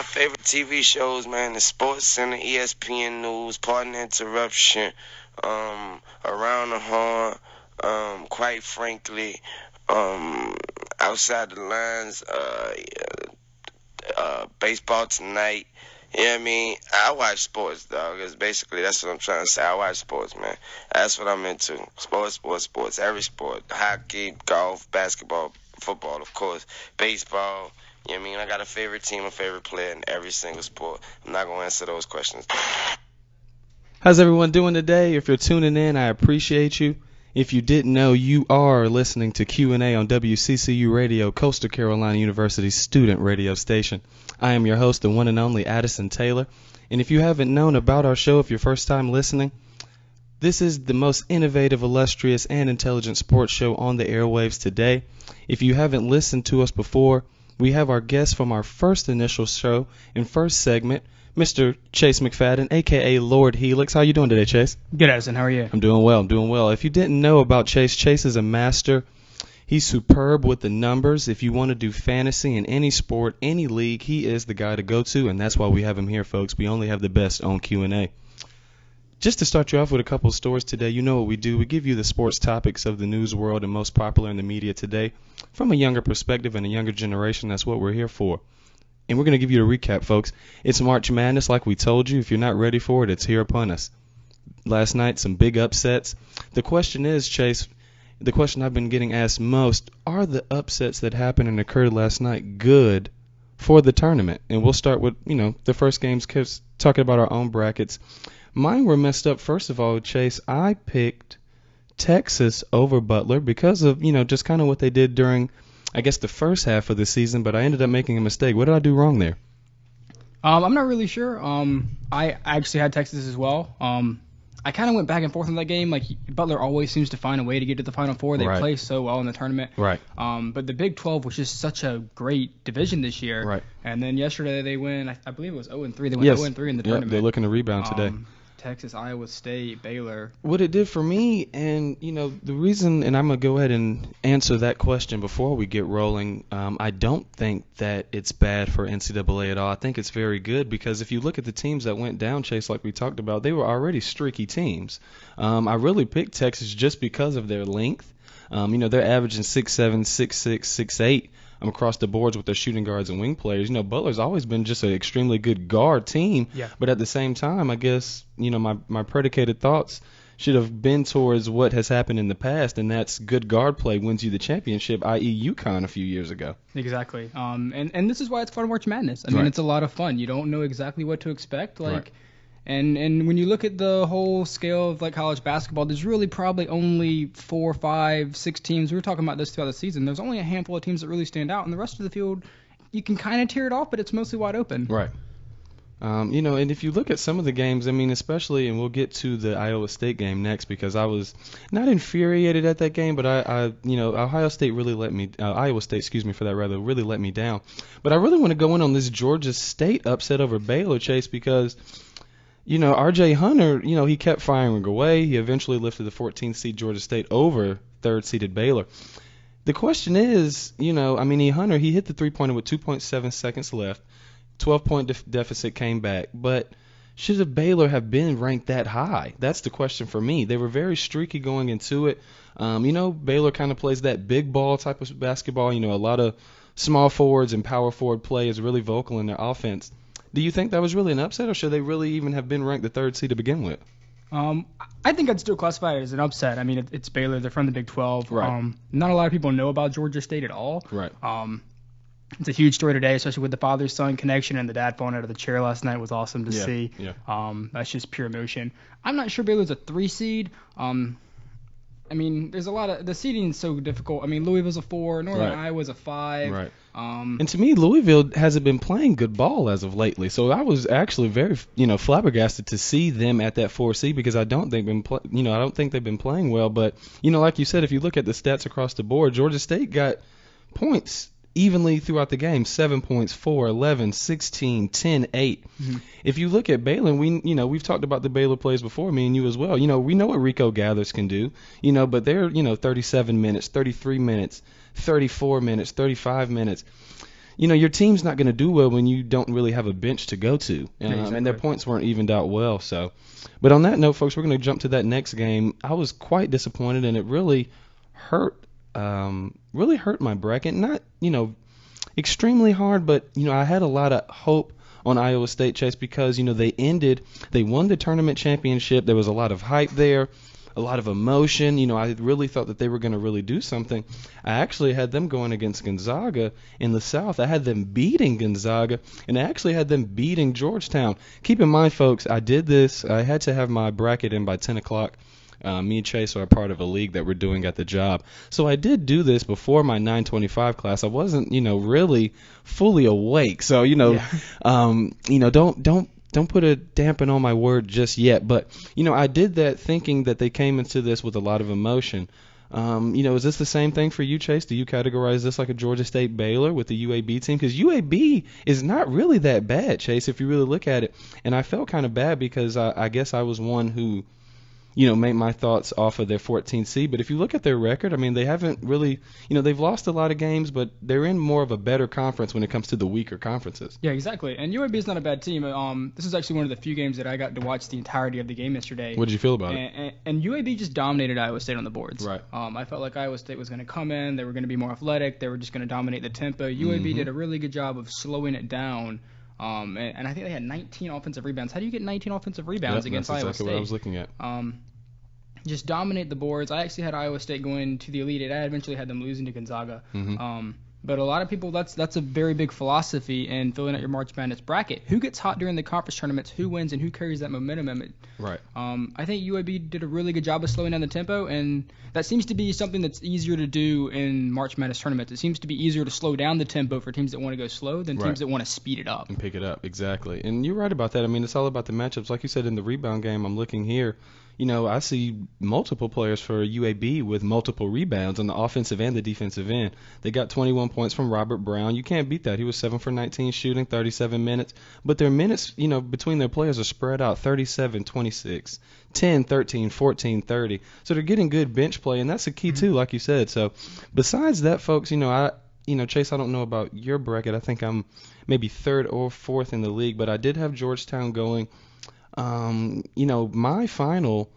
favorite TV shows, man, the Sports Center, ESPN News, Partner Interruption, Around the Horn, quite frankly, Outside the Lines, Baseball Tonight. You know what I mean? I watch sports, dog. Basically, that's what I'm trying to say. I watch sports, man. That's what I'm into. Sports. Every sport. Hockey, golf, basketball, football, of course. Baseball. You know what I mean? I got a favorite team, a favorite player in every single sport. I'm not going to answer those questions. How's everyone doing today? If you're tuning in, I appreciate you. If you didn't know, you are listening to Q&A on W.C.C.U Radio, Coastal Carolina University's student radio station. I am your host, the one and only Addison Taylor. And if you haven't known about our show, if you're first time listening, this is the most innovative, illustrious, and intelligent sports show on the airwaves today. If you haven't listened to us before, we have our guest from our first initial show and first segment, Mr. Chase McFadden, a.k.a. Lord Helix. How you doing today, Chase? Good, Addison. How are you? I'm doing well. If you didn't know about Chase, Chase is a master. He's superb with the numbers. If you want to do fantasy in any sport, any league, he is the guy to go to, and that's why we have him here, folks. We only have the best on Q&A. Just to start you off with a couple of stories today, you know what we do. We give you the sports topics of the news world and most popular in the media today from a younger perspective and a younger generation. That's what we're here for. And we're going to give you a recap, folks. It's March Madness, like we told you. If you're not ready for it, it's here upon us. Last night, some big upsets. The question is, Chase, the question I've been getting asked most, are the upsets that happened and occurred last night good for the tournament? And we'll start with, the first games, talking about our own brackets. Mine were messed up. First of all, Chase, I picked Texas over Butler because of, just kind of what they did during, I guess, the first half of the season, but I ended up making a mistake. What did I do wrong there? I'm not really sure. I actually had Texas as well. I kind of went back and forth in that game. Like, Butler always seems to find a way to get to the Final Four. They play so well in the tournament. Right. But the Big 12 was just such a great division this year. Right. And then yesterday they win, I believe it was 0-3. They went 0-3 in the tournament. They're looking to rebound today. Texas, Iowa State, Baylor. What it did for me, and the reason, and I'm gonna go ahead and answer that question before we get rolling. I don't think that it's bad for NCAA at all. I think it's very good because if you look at the teams that went down, Chase, like we talked about, they were already streaky teams. I really picked Texas just because of their length. They're averaging 6'7", 6'6", 6'8". Across the boards with their shooting guards and wing players. Butler's always been just an extremely good guard team. Yeah. But at the same time, I guess, my predicated thoughts should have been towards what has happened in the past, and that's good guard play wins you the championship, i.e. UConn a few years ago. Exactly. And this is why it's fun to watch Madness. I mean, it's a lot of fun. You don't know exactly what to expect. Right. And when you look at the whole scale of college basketball, there's really probably only 4, 5, 6 teams. We were talking about this throughout the season. There's only a handful of teams that really stand out, and the rest of the field, you can kind of tear it off, but it's mostly wide open. Right. And if you look at some of the games, I mean, especially, and we'll get to the Iowa State game next because I was not infuriated at that game, but Iowa State, really let me down. But I really want to go in on this Georgia State upset over Baylor, Chase, because R.J. Hunter, he kept firing away. He eventually lifted the 14th seed Georgia State over third-seeded Baylor. The question is, Hunter, he hit the three-pointer with 2.7 seconds left. 12-point deficit came back. But should Baylor have been ranked that high? That's the question for me. They were very streaky going into it. Baylor kind of plays that big ball type of basketball. A lot of small forwards and power forward play is really vocal in their offense. Do you think that was really an upset, or should they really even have been ranked the third seed to begin with? I think I'd still classify it as an upset. I mean, it's Baylor. They're from the Big 12. Right. Not a lot of people know about Georgia State at all. Right. It's a huge story today, especially with the father-son connection, and the dad falling out of the chair last night was awesome to see. Yeah. That's just pure emotion. I'm not sure Baylor's a 3 seed. There's a lot of – the seeding is so difficult. I mean, Louisville's a 4. Northern Iowa's a 5. Right. And to me, Louisville hasn't been playing good ball as of lately. So I was actually very, flabbergasted to see them at that 4 seed because I don't think they've been playing well. But like you said, if you look at the stats across the board, Georgia State got points evenly throughout the game. 7 points, 4, 11, 16, 10, 8. Mm-hmm. If you look at Baylor, we've talked about the Baylor plays before, me and you as well. We know what Rico Gathers can do, but they're 37 minutes, 33 minutes, 34 minutes, 35 minutes. your team's not going to do well when you don't really have a bench to go to. Exactly. And their points weren't evened out well. So, but on that note, folks, we're going to jump to that next game. I was quite disappointed, and it really hurt my bracket. Not, extremely hard, but, I had a lot of hope on Iowa State, Chase, because, they won the tournament championship. There was a lot of hype there, a lot of emotion. I really thought that they were going to really do something. I actually had them going against Gonzaga in the South. I had them beating Gonzaga, and I actually had them beating Georgetown. Keep in mind, folks, I did this. I had to have my bracket in by 10 o'clock. Me and Chase are a part of a league that we're doing at the job. So I did do this before my 9:25 class. I wasn't, really fully awake. So, don't put a dampen on my word just yet. But, I did that thinking that they came into this with a lot of emotion. Is this the same thing for you, Chase? Do you categorize this like a Georgia State Baylor with the UAB team? Because UAB is not really that bad, Chase, if you really look at it. And I felt kind of bad because I guess I was one who made my thoughts off of their 14th seed. But if you look at their record, they haven't really, they've lost a lot of games, but they're in more of a better conference when it comes to the weaker conferences. Yeah, exactly. And UAB is not a bad team. This is actually one of the few games that I got to watch the entirety of the game yesterday. What did you feel about it? And UAB just dominated Iowa State on the boards. Right. I felt like Iowa State was going to come in. They were going to be more athletic. They were just going to dominate the tempo. UAB did a really good job of slowing it down. And I think they had 19 offensive rebounds. How do you get 19 offensive rebounds against Iowa State? That's exactly what I was looking at. Just dominate the boards. I actually had Iowa State going to the Elite Eight. I eventually had them losing to Gonzaga. But a lot of people, that's a very big philosophy in filling out your March Madness bracket. Who gets hot during the conference tournaments, who wins, and who carries that momentum? Right. I think UAB did a really good job of slowing down the tempo, and that seems to be something that's easier to do in March Madness tournaments. It seems to be easier to slow down the tempo for teams that want to go slow than teams that want to speed it up. And pick it up, exactly. And you're right about that. It's all about the matchups. Like you said, in the rebound game, I'm looking here. I see multiple players for UAB with multiple rebounds on the offensive and the defensive end. They got 21 points from Robert Brown. You can't beat that. He was 7 for 19 shooting, 37 minutes. But their minutes, between their players are spread out 37, 26, 10, 13, 14, 30. So they're getting good bench play, and that's the key too, like you said. So besides that, folks, Chase, I don't know about your bracket. I think I'm maybe third or fourth in the league, but I did have Georgetown going. My final,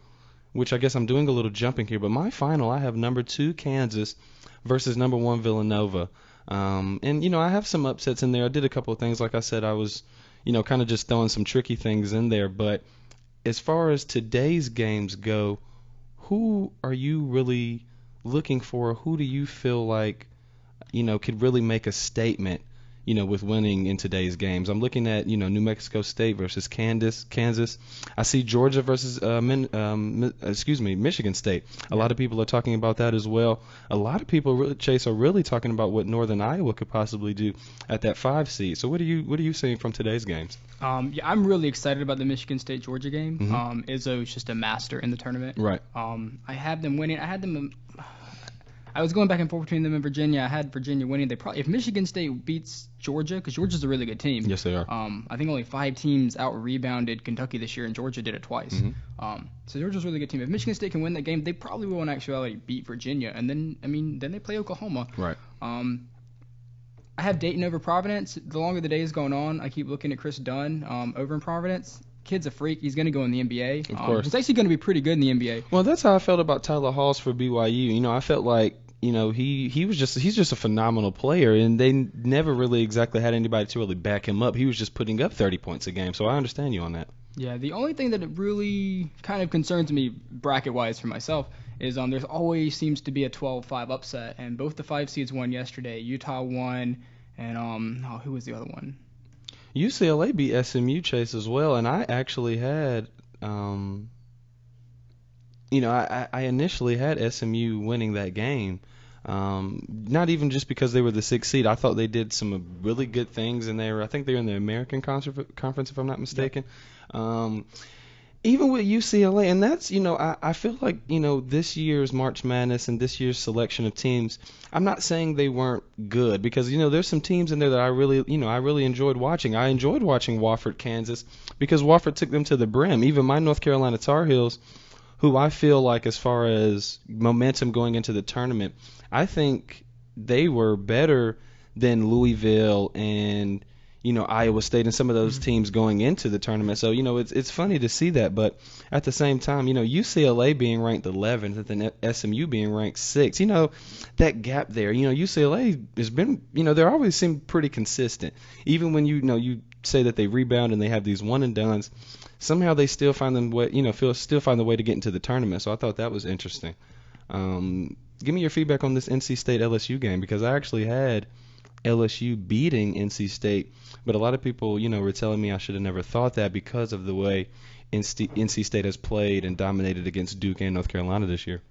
which I guess I'm doing a little jumping here, but my final, I have number 2 Kansas versus number 1 Villanova. I have some upsets in there. I did a couple of things. Like I said, I was, kind of just throwing some tricky things in there. But as far as today's games go, who are you really looking for? Who do you feel like, could really make a statement with winning in today's games? I'm looking at, New Mexico State versus Kansas. I see Georgia versus Michigan State. A lot of people are talking about that as well. A lot of people, Chase, are really talking about what Northern Iowa could possibly do at that 5 seed. So what are you seeing from today's games? I'm really excited about the Michigan State Georgia game. Izzo is just a master in the tournament. Right. I have them winning. I was going back and forth between them and Virginia. I had Virginia winning. If Michigan State beats Georgia, because Georgia's a really good team. Yes, they are. I think only 5 teams out-rebounded Kentucky this year, and Georgia did it twice. So Georgia's a really good team. If Michigan State can win that game, they probably will in actuality beat Virginia, and then they play Oklahoma. Right. I have Dayton over Providence. The longer the day is going on, I keep looking at Chris Dunn over in Providence. Kid's a freak. He's going to go in the NBA. Of course. He's actually going to be pretty good in the NBA. Well, that's how I felt about Tyler Halls for BYU. I felt like, he's just a phenomenal player, and they never really exactly had anybody to really back him up. He was just putting up 30 points a game, so I understand you on that. Yeah, the only thing that it really kind of concerns me bracket-wise for myself is there's always seems to be a 12-5 upset, and both the 5 seeds won yesterday. Utah won, and who was the other one? UCLA beat SMU, Chase, as well, and I actually had I initially had SMU winning that game. Not even just because they were the 6th seed. I thought they did some really good things, and I think they were in the American Conference, if I'm not mistaken. Yep. Even with UCLA, and that's, I feel like, this year's March Madness and this year's selection of teams, I'm not saying they weren't good, because, there's some teams in there that I really enjoyed watching. I enjoyed watching Wofford, Kansas, because Wofford took them to the brim. Even my North Carolina Tar Heels, who I feel like, as far as momentum going into the tournament, I think they were better than Louisville and Iowa State and some of those teams going into the tournament. So, it's funny to see that. But at the same time, UCLA being ranked 11th and then SMU being ranked 6th, that gap there, UCLA has been, they always seem pretty consistent. Even when, you say that they rebound and they have these one and dones, somehow they still find them way, still find the way to get into the tournament. So I thought that was interesting. Give me your feedback on this NC State LSU game, because I actually had LSU beating NC State, but a lot of people, were telling me I should have never thought that because of the way NC State has played and dominated against Duke and North Carolina this year.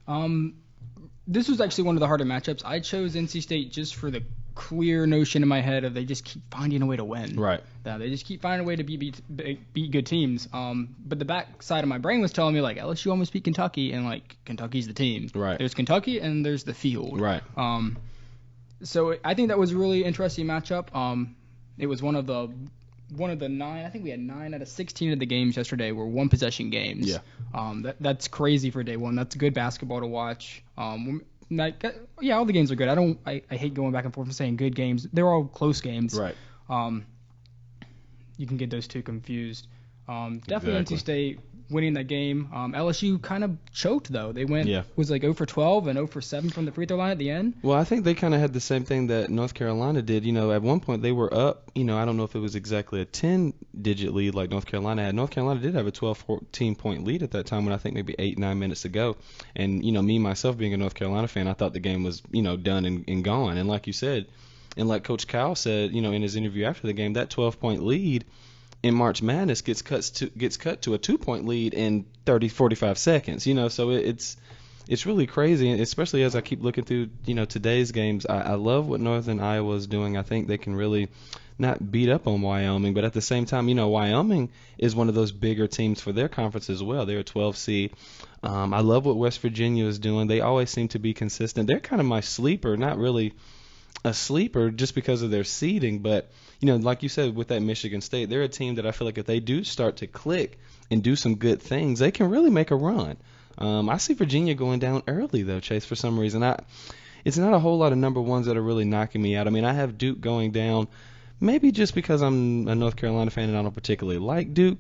This was actually one of the harder matchups. I chose NC State just for the clear notion in my head of they just keep finding a way to win. Right. They just keep finding a way to beat good teams. But the back side of my brain was telling me, like, LSU almost beat Kentucky, and, like, Kentucky's the team. Right. There's Kentucky, and there's the field. Right. So I think that was a really interesting matchup. It was one of the 9. I think we had 9 out of 16 of the games yesterday were one possession games. Yeah. That's crazy for day one. That's good basketball to watch. All the games are good. I hate going back and forth and saying good games. They're all close games. Right. You can get those two confused. Definitely Exactly. NC State winning that game. LSU kind of choked, though. They was like 0 for 12 and 0 for 7 from the free throw line at the end. Well, I think they kind of had the same thing that North Carolina did. At one point they were up, I don't know if it was exactly a 10-digit lead like North Carolina had. North Carolina did have a 12-14 point lead at that time when I think maybe 8-9 minutes to go. And, me, myself, being a North Carolina fan, I thought the game was, done and gone. And like you said, and like Coach Kyle said, in his interview after the game, that 12-point lead in March Madness gets cut to a 2-point lead in 45 seconds. So it's really crazy, especially as I keep looking through today's games. I love what Northern Iowa is doing. I think they can really not beat up on Wyoming, but at the same time, Wyoming is one of those bigger teams for their conference as well. They're a 12 seed. I love what West Virginia is doing. They always seem to be consistent. They're kind of my sleeper, not really a sleeper just because of their seeding, but like you said with that Michigan State, they're a team that I feel like if they do start to click and do some good things, they can really make a run. I see Virginia going down early though, Chase, for some reason. It's not a whole lot of number ones that are really knocking me out. I mean, I have Duke going down, maybe just because I'm a North Carolina fan and I don't particularly like Duke,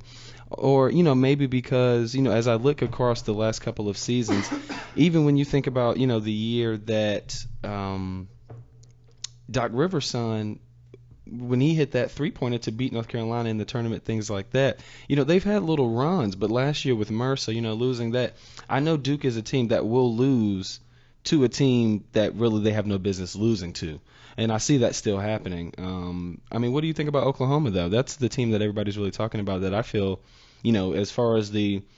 or maybe because as I look across the last couple of seasons, even when you think about the year that Doc Rivers' son, when he hit that three-pointer to beat North Carolina in the tournament, things like that, they've had little runs. But last year with Mercer, losing that, I know Duke is a team that will lose to a team that really they have no business losing to. And I see that still happening. I mean, what do you think about Oklahoma, though? That's the team that everybody's really talking about that I feel, as far as the –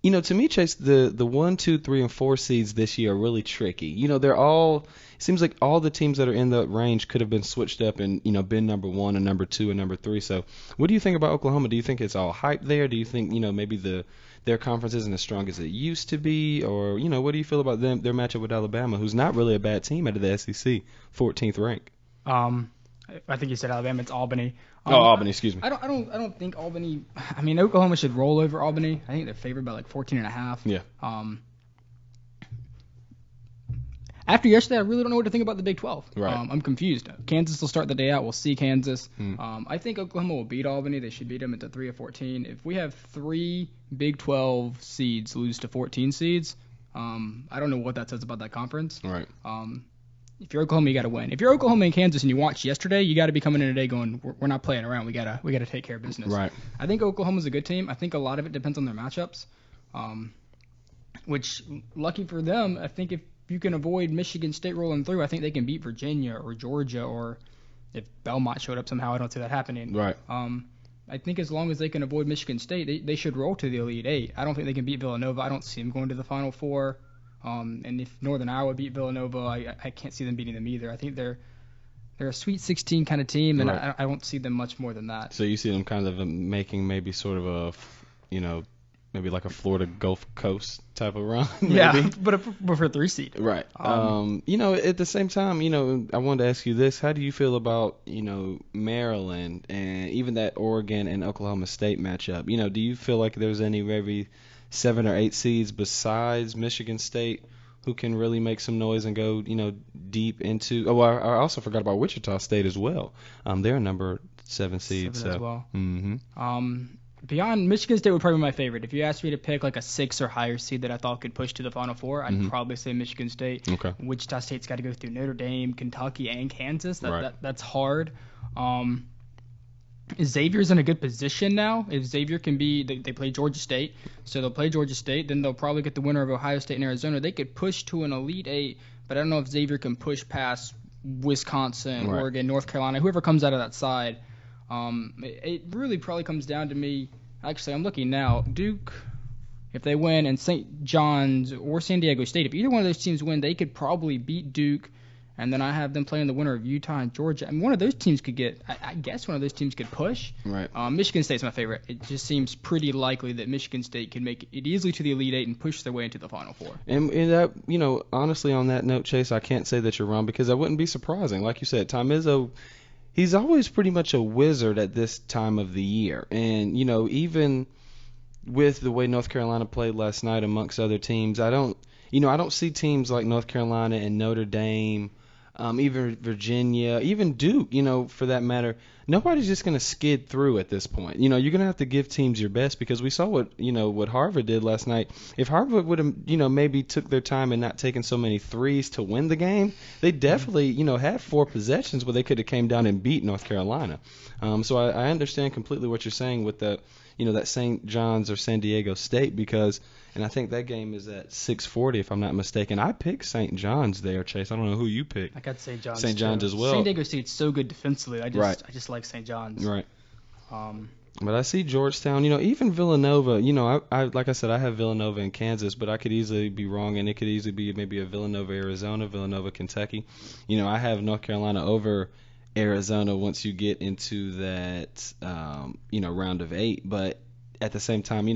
to me, Chase, the 1, 2, 3, and 4 seeds this year are really tricky. They're all – it seems like all the teams that are in the range could have been switched up and, been number 1 and number 2 and number 3. So what do you think about Oklahoma? Do you think it's all hype there? Do you think, maybe their conference isn't as strong as it used to be? Or, what do you feel about their matchup with Alabama, who's not really a bad team out of the SEC, 14th rank? I think you said Alabama. It's Albany. Albany, excuse me. I don't think Albany. I mean, Oklahoma should roll over Albany. I think they're favored by like 14.5. Yeah. After yesterday, I really don't know what to think about the Big 12. Right. I'm confused. Kansas will start the day out. We'll see Kansas. I think Oklahoma will beat Albany. They should beat them at the 3 of 14. If we have 3 Big 12 seeds lose to 14 seeds, I don't know what that says about that conference. Right. If you're Oklahoma, you got to win. If you're Oklahoma and Kansas and you watched yesterday, you got to be coming in today going, we're not playing around. We gotta take care of business. Right. I think Oklahoma's a good team. I think a lot of it depends on their matchups, which lucky for them. I think if you can avoid Michigan State rolling through, I think they can beat Virginia or Georgia, or if Belmont showed up somehow, I don't see that happening. Right. I think as long as they can avoid Michigan State, they should roll to the Elite Eight. I don't think they can beat Villanova. I don't see them going to the Final Four. And if Northern Iowa beat Villanova, I can't see them beating them either. I think they're a Sweet 16 kind of team, and right. I don't see them much more than that. So you see them kind of making maybe sort of a, maybe like a Florida Gulf Coast type of run. Maybe. Yeah, but for 3 seed. Right. At the same time, I wanted to ask you this: how do you feel about Maryland and even that Oregon and Oklahoma State matchup? Do you feel like there's any maybe 7 or 8 seeds besides Michigan State who can really make some noise and go, deep into. Oh, I also forgot about Wichita State as well. They're a number 7 seed. Seven as well. Mm-hmm. Beyond Michigan State would probably be my favorite. If you asked me to pick like a 6 or higher seed that I thought could push to the Final Four, I'd probably say Michigan State. Okay. Wichita State's got to go through Notre Dame, Kentucky, and Kansas. That's hard. Xavier's in a good position now. If Xavier can be, they play Georgia State, so they'll play Georgia State. Then they'll probably get the winner of Ohio State and Arizona. They could push to an Elite Eight, but I don't know if Xavier can push past Wisconsin, Oregon, North Carolina, whoever comes out of that side. It really probably comes down to me. Actually, I'm looking now. Duke, if they win, and St. John's or San Diego State, if either one of those teams win, they could probably beat Duke. And then I have them playing the winner of Utah and Georgia. And one of those teams could get, I guess one of those teams could push. Right. Michigan State's my favorite. It just seems pretty likely that Michigan State can make it easily to the Elite Eight and push their way into the Final Four. And that, honestly, on that note, Chase, I can't say that you're wrong because that wouldn't be surprising. Like you said, Tom Izzo, he's always pretty much a wizard at this time of the year. And, even with the way North Carolina played last night amongst other teams, I don't see teams like North Carolina and Notre Dame, even Virginia, even Duke, for that matter. Nobody's just going to skid through at this point. You're going to have to give teams your best because we saw what Harvard did last night. If Harvard would have, maybe took their time and not taken so many threes to win the game, they definitely, had 4 possessions where they could have came down and beat North Carolina. So I understand completely what you're saying with the, that St. John's or San Diego State because, and I think that game is at 6:40 if I'm not mistaken. I picked St. John's there, Chase. I don't know who you picked. I got St. John's. St. John's as well. San Diego State's so good defensively. I just like St. John's. Right. But I see Georgetown. Even Villanova. I like I said, I have Villanova in Kansas, but I could easily be wrong, and it could easily be maybe a Villanova, Arizona, Villanova, Kentucky. I have North Carolina over Arizona once you get into that, round of 8. But at the same time,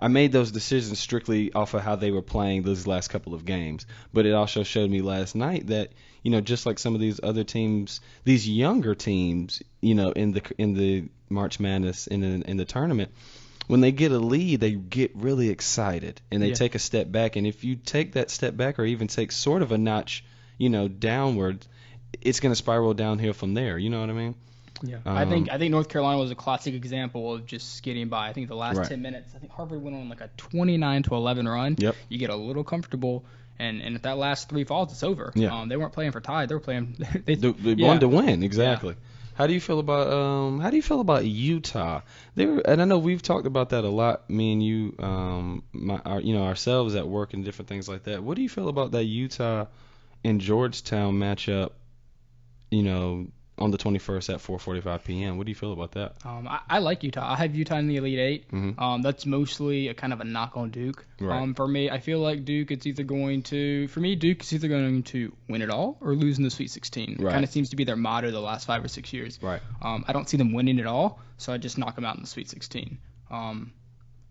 I made those decisions strictly off of how they were playing those last couple of games. But it also showed me last night that, just like some of these other teams, these younger teams, in the March Madness in the tournament, when they get a lead, they get really excited and they take a step back. And if you take that step back or even take sort of a notch, downward, it's going to spiral downhill from there. You know what I mean? Yeah, I think North Carolina was a classic example of just skidding by. I think the last 10 minutes, I think Harvard went on like a 29-11 run. Yep. You get a little comfortable, and if that last 3 falls, it's over. Yeah. They weren't playing for tie; they were playing. They wanted to win, exactly. Yeah. How do you feel about Utah? And I know we've talked about that a lot, me and you, ourselves at work and different things like that. What do you feel about that Utah and Georgetown matchup? On the 21st at 4:45 p.m. What do you feel about that? I like Utah. I have Utah in the Elite Eight. Mm-hmm. That's mostly a kind of a knock on Duke. Right. For me, I feel like Duke is either going to win it all or lose in the Sweet 16. Right. It kind of seems to be their motto the last 5 or 6 years. Right. I don't see them winning it all, so I just knock them out in the Sweet 16.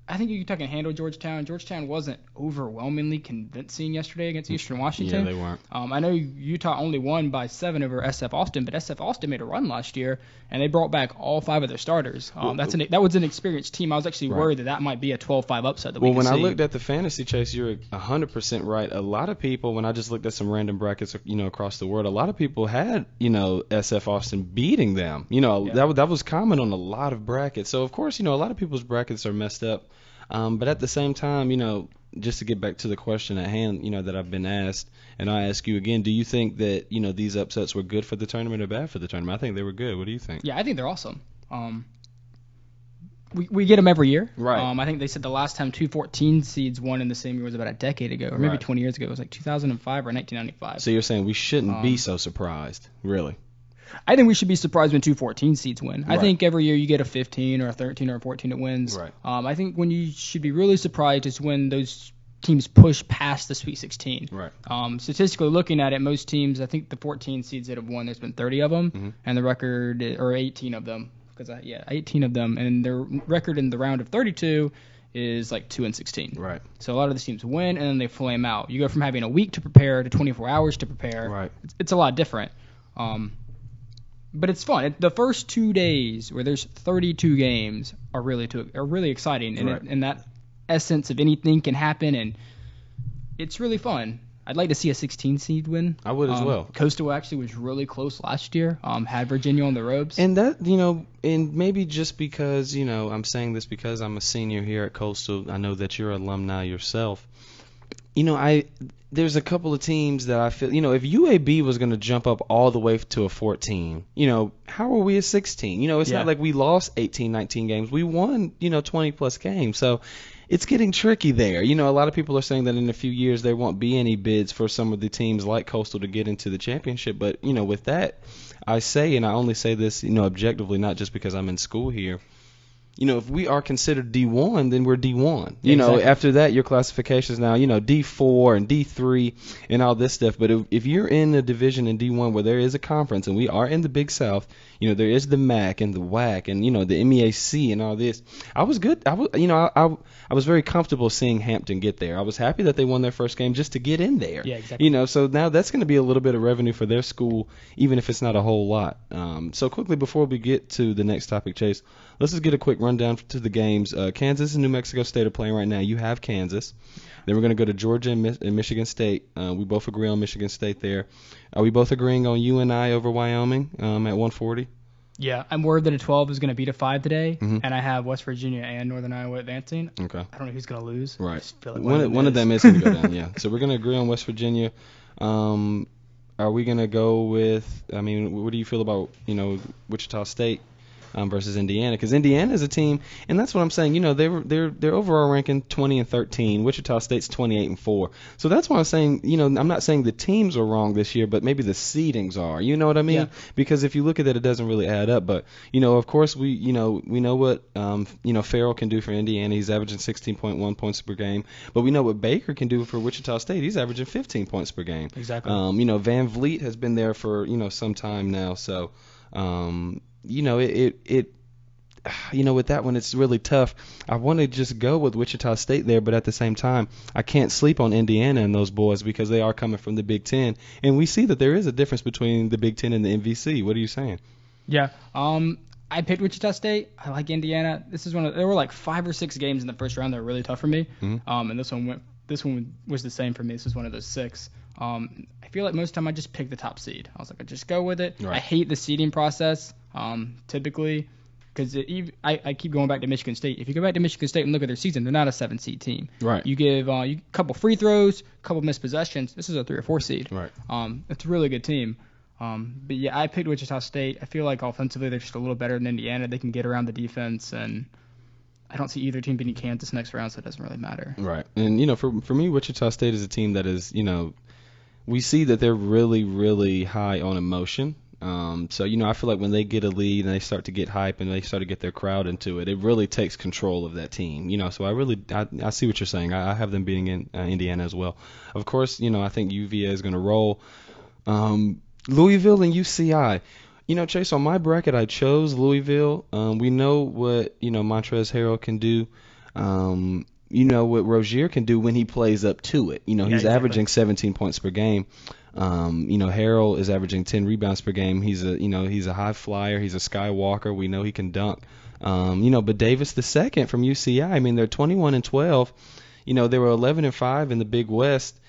I think Utah can handle Georgetown. Georgetown wasn't overwhelmingly convincing yesterday against Eastern Washington. Yeah, they weren't. I know Utah only won by 7 over SF Austin, but SF Austin made a run last year, and they brought back all 5 of their starters. That was an experienced team. I was actually worried that might be a 12-5 upset that we could see. When I looked at the fantasy, Chase, you're 100% right. A lot of people, when I just looked at some random brackets, across the world, a lot of people had, SF Austin beating them. That was common on a lot of brackets. So, of course, a lot of people's brackets are messed up. But at the same time, just to get back to the question at hand, that I've been asked, and I ask you again, do you think that, these upsets were good for the tournament or bad for the tournament? I think they were good. What do you think? Yeah, I think they're awesome. We get them every year. Right. I think they said the last time 2 14 seeds won in the same year was about a decade ago, or maybe 20 years ago. It was like 2005 or 1995. So you're saying we shouldn't be so surprised, really? I think we should be surprised when 2 14 seeds win. Right. I think every year you get a 15 or a 13 or a 14 that wins. Right. I think when you should be really surprised is when those teams push past the Sweet 16. Right. Statistically looking at it, most teams, I think the 14 seeds that have won, there's been 30 of them, and the record, or 18 of them, 18 of them, and their record in the round of 32 is like 2-16. Right. So a lot of the teams win, and then they flame out. You go from having a week to prepare to 24 hours to prepare. Right. It's a lot different. But it's fun. The first 2 days where there's 32 games are really exciting, and Right. and that essence of anything can happen, and it's really fun. I'd like to see a 16 seed win. I would as well. Coastal actually was really close last year. Had Virginia on the ropes. And that, and maybe just because, I'm saying this because I'm a senior here at Coastal. I know that you're an alumni yourself. There's a couple of teams that I feel, if UAB was going to jump up all the way to a 14, how are we a 16? It's not like we lost 18, 19 games. We won, 20 plus games. So it's getting tricky there. A lot of people are saying that in a few years there won't be any bids for some of the teams like Coastal to get into the championship. But, with that, I say, and I only say this, objectively, not just because I'm in school here, if we are considered D1, then we're D1. Exactly. After that, your classification is now, D4 and D3 and all this stuff. But if you're in a division in D1 where there is a conference, and we are in the Big South, there is the MAC and the WAC and, the MEAC and all this. I was good. I was very comfortable seeing Hampton get there. I was happy that they won their first game just to get in there. Yeah, exactly. So now that's going to be a little bit of revenue for their school, even if it's not a whole lot. So quickly, before we get to the next topic, Chase, let's just get a quick rundown to the games. Kansas and New Mexico State are playing right now. You have Kansas. Then we're going to go to Georgia and Michigan State. We both agree on Michigan State there. Are we both agreeing on UNI over Wyoming at 140? Yeah, I'm worried that a 12 is going to beat a 5 today, Mhm. and I have West Virginia and Northern Iowa advancing. Okay. I don't know who's going to lose. Right. I just feel like One of them is going to go down, yeah. So we're going to agree on West Virginia. Are we going to go with, what do you feel about, Wichita State versus Indiana? Because Indiana is a team, and that's what I'm saying. Their overall ranking 20 and 13. Wichita State's 28 and 4. So that's why I'm saying, I'm not saying the teams are wrong this year, but maybe the seedings are. You know what I mean? Yeah. Because if you look at it doesn't really add up. But of course we know what Farrell can do for Indiana. He's averaging 16.1 points per game. But we know what Baker can do for Wichita State. He's averaging 15 points per game. Exactly. Van Vliet has been there for some time now. So. With that one, it's really tough. I want to just go with Wichita State there, but at the same time, I can't sleep on Indiana and those boys because they are coming from the Big Ten, and we see that there is a difference between the Big Ten and the MVC. What are you saying? Yeah. I picked Wichita State. I like Indiana. There were like 5 or 6 games in the first round that were really tough for me. Mhm. And this one was the same for me. This was one of those 6. I feel like most of the time I just pick the top seed. I was like, I just go with it. Right. I hate the seeding process, typically, because I keep going back to Michigan State. If you go back to Michigan State and look at their season, they're not a 7 seed team. Right. You give a couple free throws, a couple missed possessions. This is a 3 or 4 seed. Right. It's a really good team. But yeah, I picked Wichita State. I feel like offensively they're just a little better than Indiana. They can get around the defense, and I don't see either team beating Kansas next round, so it doesn't really matter. Right. And for me, Wichita State is a team that is we see that they're really, really high on emotion. So I feel like when they get a lead and they start to get hype and they start to get their crowd into it, it really takes control of that team. So I see what you're saying. I have them beating Indiana as well. Of course, I think UVA is going to roll. Louisville and UCI. Chase, on my bracket, I chose Louisville. We know what Montrezl Harrell can do. What Rozier can do when he plays up to it. He's exactly. averaging 17 points per game. Harrell is averaging 10 rebounds per game. He's a high flyer. He's a skywalker. We know he can dunk. But Davis the second from UCI. They're 21 and 12. They were 11 and 5 in the Big West.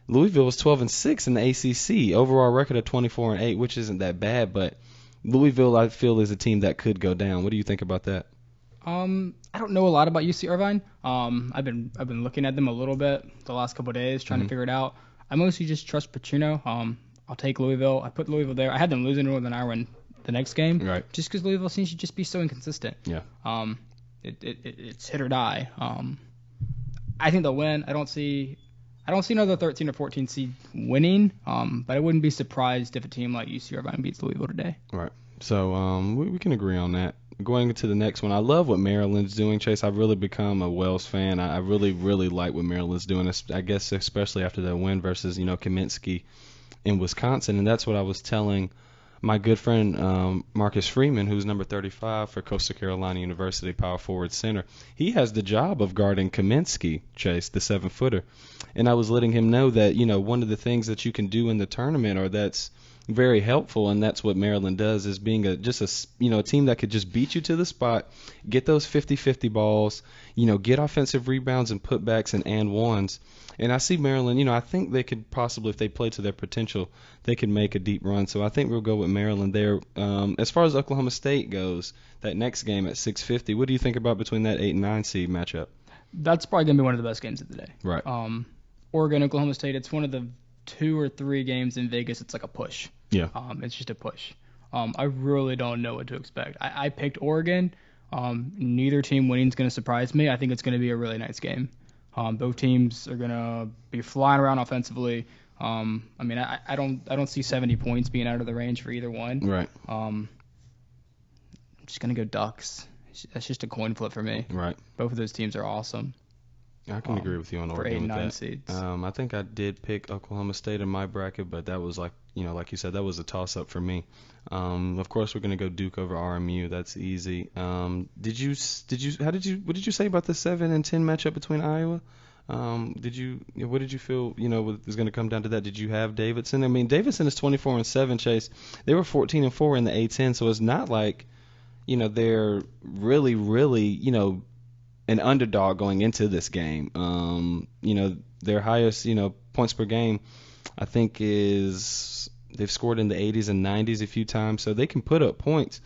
Louisville was 12 and 6 in the ACC. Overall record of 24 and 8, which isn't that bad. But Louisville, I feel, is a team that could go down. What do you think about that? I don't know a lot about UC Irvine. I've been looking at them a little bit the last couple of days, trying to figure it out. I mostly just trust Petrino. I'll take Louisville. I put Louisville there. I had them losing more than I win the next game, right? Just because Louisville seems to just be so inconsistent. Yeah. It's hit or die. I think they'll win. I don't see another 13 or 14 seed winning. But I wouldn't be surprised if a team like UC Irvine beats Louisville today. Right. So we can agree on that. Going to the next one, I love what Maryland's doing, Chase. I've really become a Wells fan. I really, really like what Maryland's doing, I guess especially after their win versus, Kaminsky in Wisconsin. And that's what I was telling my good friend Marcus Freeman, who's number 35 for Coastal Carolina University, power forward center. He has the job of guarding Kaminsky, Chase, the 7-footer. And I was letting him know that, one of the things that you can do in the tournament, or that's very helpful, and that's what Maryland does, is being a team that could just beat you to the spot, get those 50-50 balls, get offensive rebounds and putbacks and ones. And I see Maryland, I think they could possibly, if they play to their potential, they could make a deep run. So I think we'll go with Maryland there. As far as Oklahoma State goes, that next game at 6:50, what do you think about between that 8 and 9 seed matchup? That's probably going to be one of the best games of the day. Right. Oregon, Oklahoma State, it's one of the 2 or 3 games in Vegas. It's like a push. Yeah. It's just a push. I really don't know what to expect. I picked Oregon. Neither team winning is going to surprise me. I think it's going to be a really nice game. Both teams are going to be flying around offensively. I don't see 70 points being out of the range for either one. Right. I'm just going to go Ducks. That's just a coin flip for me. Right. Both of those teams are awesome. I can agree with you on Oregon for 8 and 9 with that. seeds. I think I did pick Oklahoma State in my bracket, but that was like you said, that was a toss-up for me. Of course, we're going to go Duke over RMU. That's easy. What did you say about the 7 and 10 matchup between Iowa? What did you feel, is going to come down to that? Did you have Davidson? I mean, Davidson is 24-7, Chase. They were 14-4 in the A10, so it's not like, they're really, really, an underdog going into this game. Their highest, points per game, I think they've scored in the 80s and 90s a few times, so they can put up points.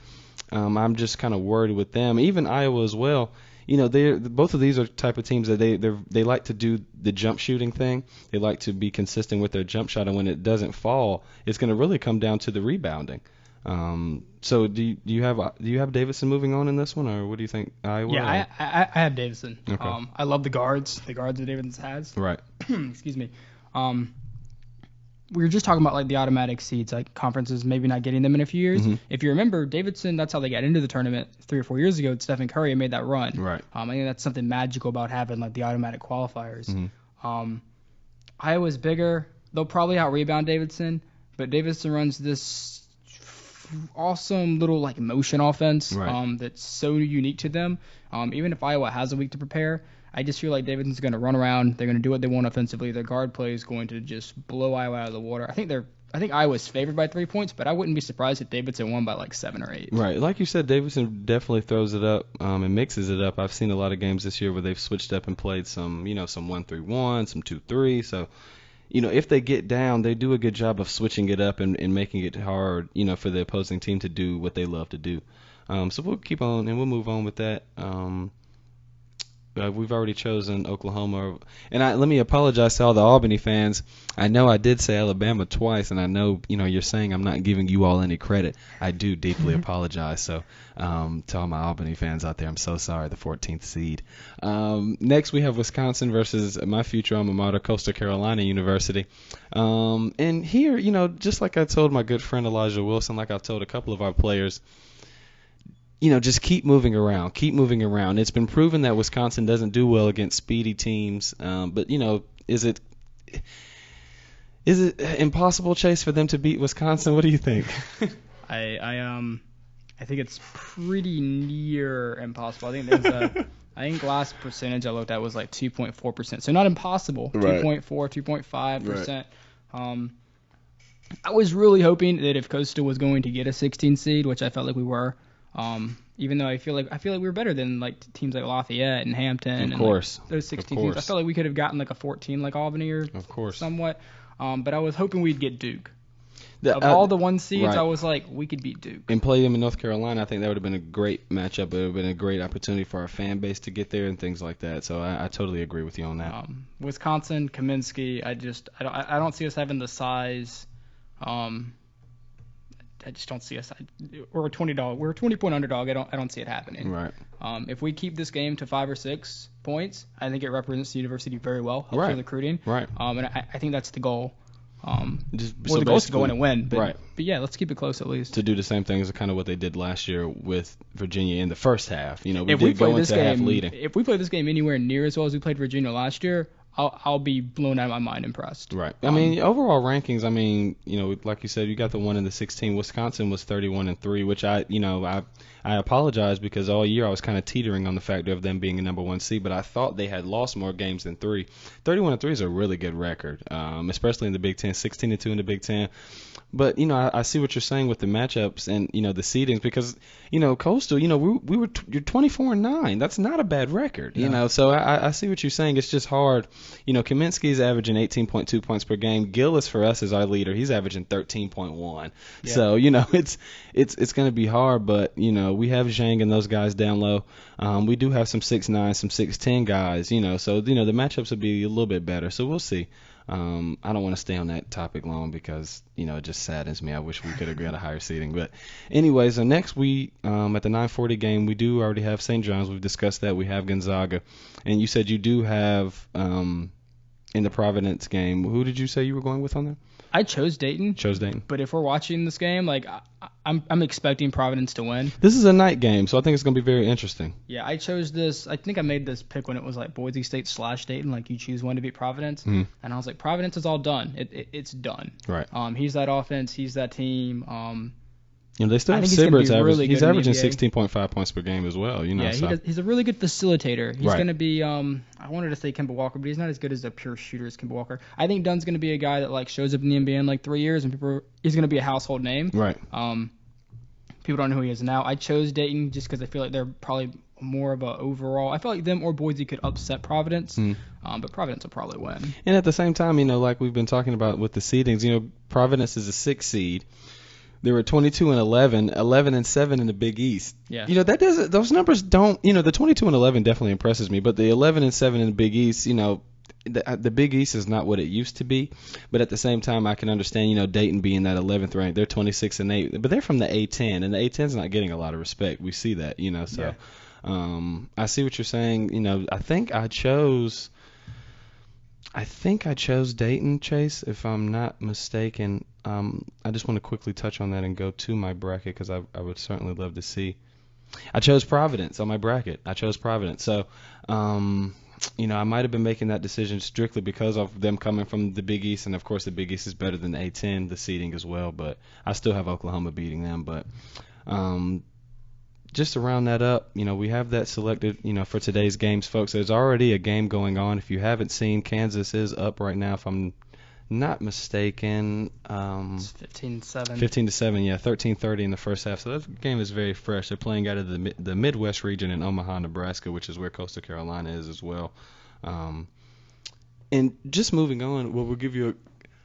I'm just kind of worried with them. Even Iowa as well. Both of these are type of teams that they like to do the jump shooting thing. They like to be consistent with their jump shot, and when it doesn't fall, it's going to really come down to the rebounding. So do you have Davidson moving on in this one, or what do you think, Iowa? Yeah, I have Davidson. Okay. I love the guards that Davidson has. Right. Excuse me. We were just talking about like the automatic seeds, like conferences maybe not getting them in a few years. Mm-hmm. If you remember, Davidson, that's how they got into the tournament 3 or 4 years ago. Stephen Curry made that run. Right. I think that's something magical about having like the automatic qualifiers. Mm-hmm. Iowa's bigger. They'll probably out-rebound Davidson, but Davidson runs this awesome little like motion offense that's so unique to them. Even if Iowa has a week to prepare, I just feel like Davidson's going to run around. They're going to do what they want offensively. Their guard play is going to just blow Iowa out of the water. I think Iowa's favored by 3 points, but I wouldn't be surprised if Davidson won by like 7 or 8. Right. Like you said, Davidson definitely throws it up and mixes it up. I've seen a lot of games this year where they've switched up and played some 1-3-1, some 2-3. So, if they get down, they do a good job of switching it up and making it hard, for the opposing team to do what they love to do. So we'll keep on and we'll move on with that. We've already chosen Oklahoma. And let me apologize to all the Albany fans. I know I did say Alabama twice, and I know, you're saying I'm not giving you all any credit. I do deeply apologize. So to all my Albany fans out there, I'm so sorry, the 14th seed. Next, we have Wisconsin versus my future alma mater, Coastal Carolina University. And here, just like I told my good friend Elijah Wilson, like I've told a couple of our players, just keep moving around. It's been proven that Wisconsin doesn't do well against speedy teams. But, is it impossible, Chase, for them to beat Wisconsin? What do you think? I think it's pretty near impossible. I think last percentage I looked at was like 2.4%. So not impossible. Right. 2.4, 2.5%. Right. I was really hoping that if Coastal was going to get a 16 seed, which I felt like we were, even though I feel like we were better than like teams like Lafayette and Hampton and like, those 16 teams. I felt like we could have gotten like a 14 like Albany or somewhat. But I was hoping we'd get Duke. Of all the 1 seeds, right. I was like, we could beat Duke. And play them in North Carolina, I think that would have been a great matchup. It would have been a great opportunity for our fan base to get there and things like that. So I totally agree with you on that. Wisconsin, Kaminsky, I don't see us having the size. I just don't see us. We're a $20 underdog. I don't see it happening. Right. If we keep this game to 5 or 6 points, I think it represents the university very well. Helps right. with recruiting. Right. And I think that's the goal. The goal is to go in and win. But, right. But yeah, let's keep it close at least. To do the same thing as kind of what they did last year with Virginia in the first half. We if did go into half leading. If we play this game anywhere near as well as we played Virginia last year, I'll be blown out of my mind impressed. Right. Overall rankings, like you said, you got the 1 in the 16. Wisconsin was 31-3, which I apologize because all year I was kind of teetering on the factor of them being a number 1 seed, but I thought they had lost more games than 3. 31-3 is a really good record, especially in the Big Ten. 16-2 in the Big Ten. But, I see what you're saying with the matchups and, the seedings because, Coastal, you're 24-9. That's not a bad record, So I see what you're saying. It's just hard. Kaminsky's averaging 18.2 points per game. Gillis for us is our leader. He's averaging 13.1. Yeah. So, it's going to be hard, but, we have Zhang and those guys down low. We do have some 6'9", some 6'10 guys, so, the matchups will be a little bit better. So we'll see. I don't want to stay on that topic long because, it just saddens me. I wish we could have got a higher seeding. But anyways, next week at the 9:40 game, we do already have St. John's. We've discussed that. We have Gonzaga. And you said you do have in the Providence game. Who did you say you were going with on that? I chose Dayton. But if we're watching this game, I'm expecting Providence to win. This is a night game, so I think it's going to be very interesting. Yeah, I chose this. I think I made this pick when it was Boise State / Dayton. You choose one to beat Providence. And I was like, Providence is all done. It's done. Right. He's that offense. He's that team. They still have Sibbert's average. He's averaging 16.5 points per game as well. He's a really good facilitator. He's right. going to be. I wanted to say Kemba Walker, but he's not as good as a pure shooter as Kemba Walker. I think Dunn's going to be a guy that shows up in the NBA in 3 years, and he's going to be a household name. Right. People don't know who he is now. I chose Dayton just because I feel like they're probably more of a overall. I feel like them or Boise could upset Providence, but Providence will probably win. And at the same time, like we've been talking about with the seedings, Providence is a 6 seed. They were 22-11, 11-7 in the Big East. Yeah. Those numbers don't. The 22-11 definitely impresses me, but the 11-7 in the Big East, the Big East is not what it used to be. But at the same time, I can understand, Dayton being that 11th ranked. They're 26-8, but they're from the A10, and the A10's not getting a lot of respect. We see that, So I see what you're saying. I think I chose Dayton, Chase, if I'm not mistaken. I just want to quickly touch on that and go to my bracket because I would certainly love to see. I chose Providence on my bracket. So, I might have been making that decision strictly because of them coming from the Big East, and of course the Big East is better than the A10, the seeding as well. But I still have Oklahoma beating them. But just to round that up, we have that selected, for today's games, folks. There's already a game going on. If you haven't seen, Kansas is up right now, if I'm not mistaken. It's 15-7. 15-7, yeah, 13-30 in the first half. So that game is very fresh. They're playing out of the Midwest region in Omaha, Nebraska, which is where Coastal Carolina is as well. And just moving on, we'll give you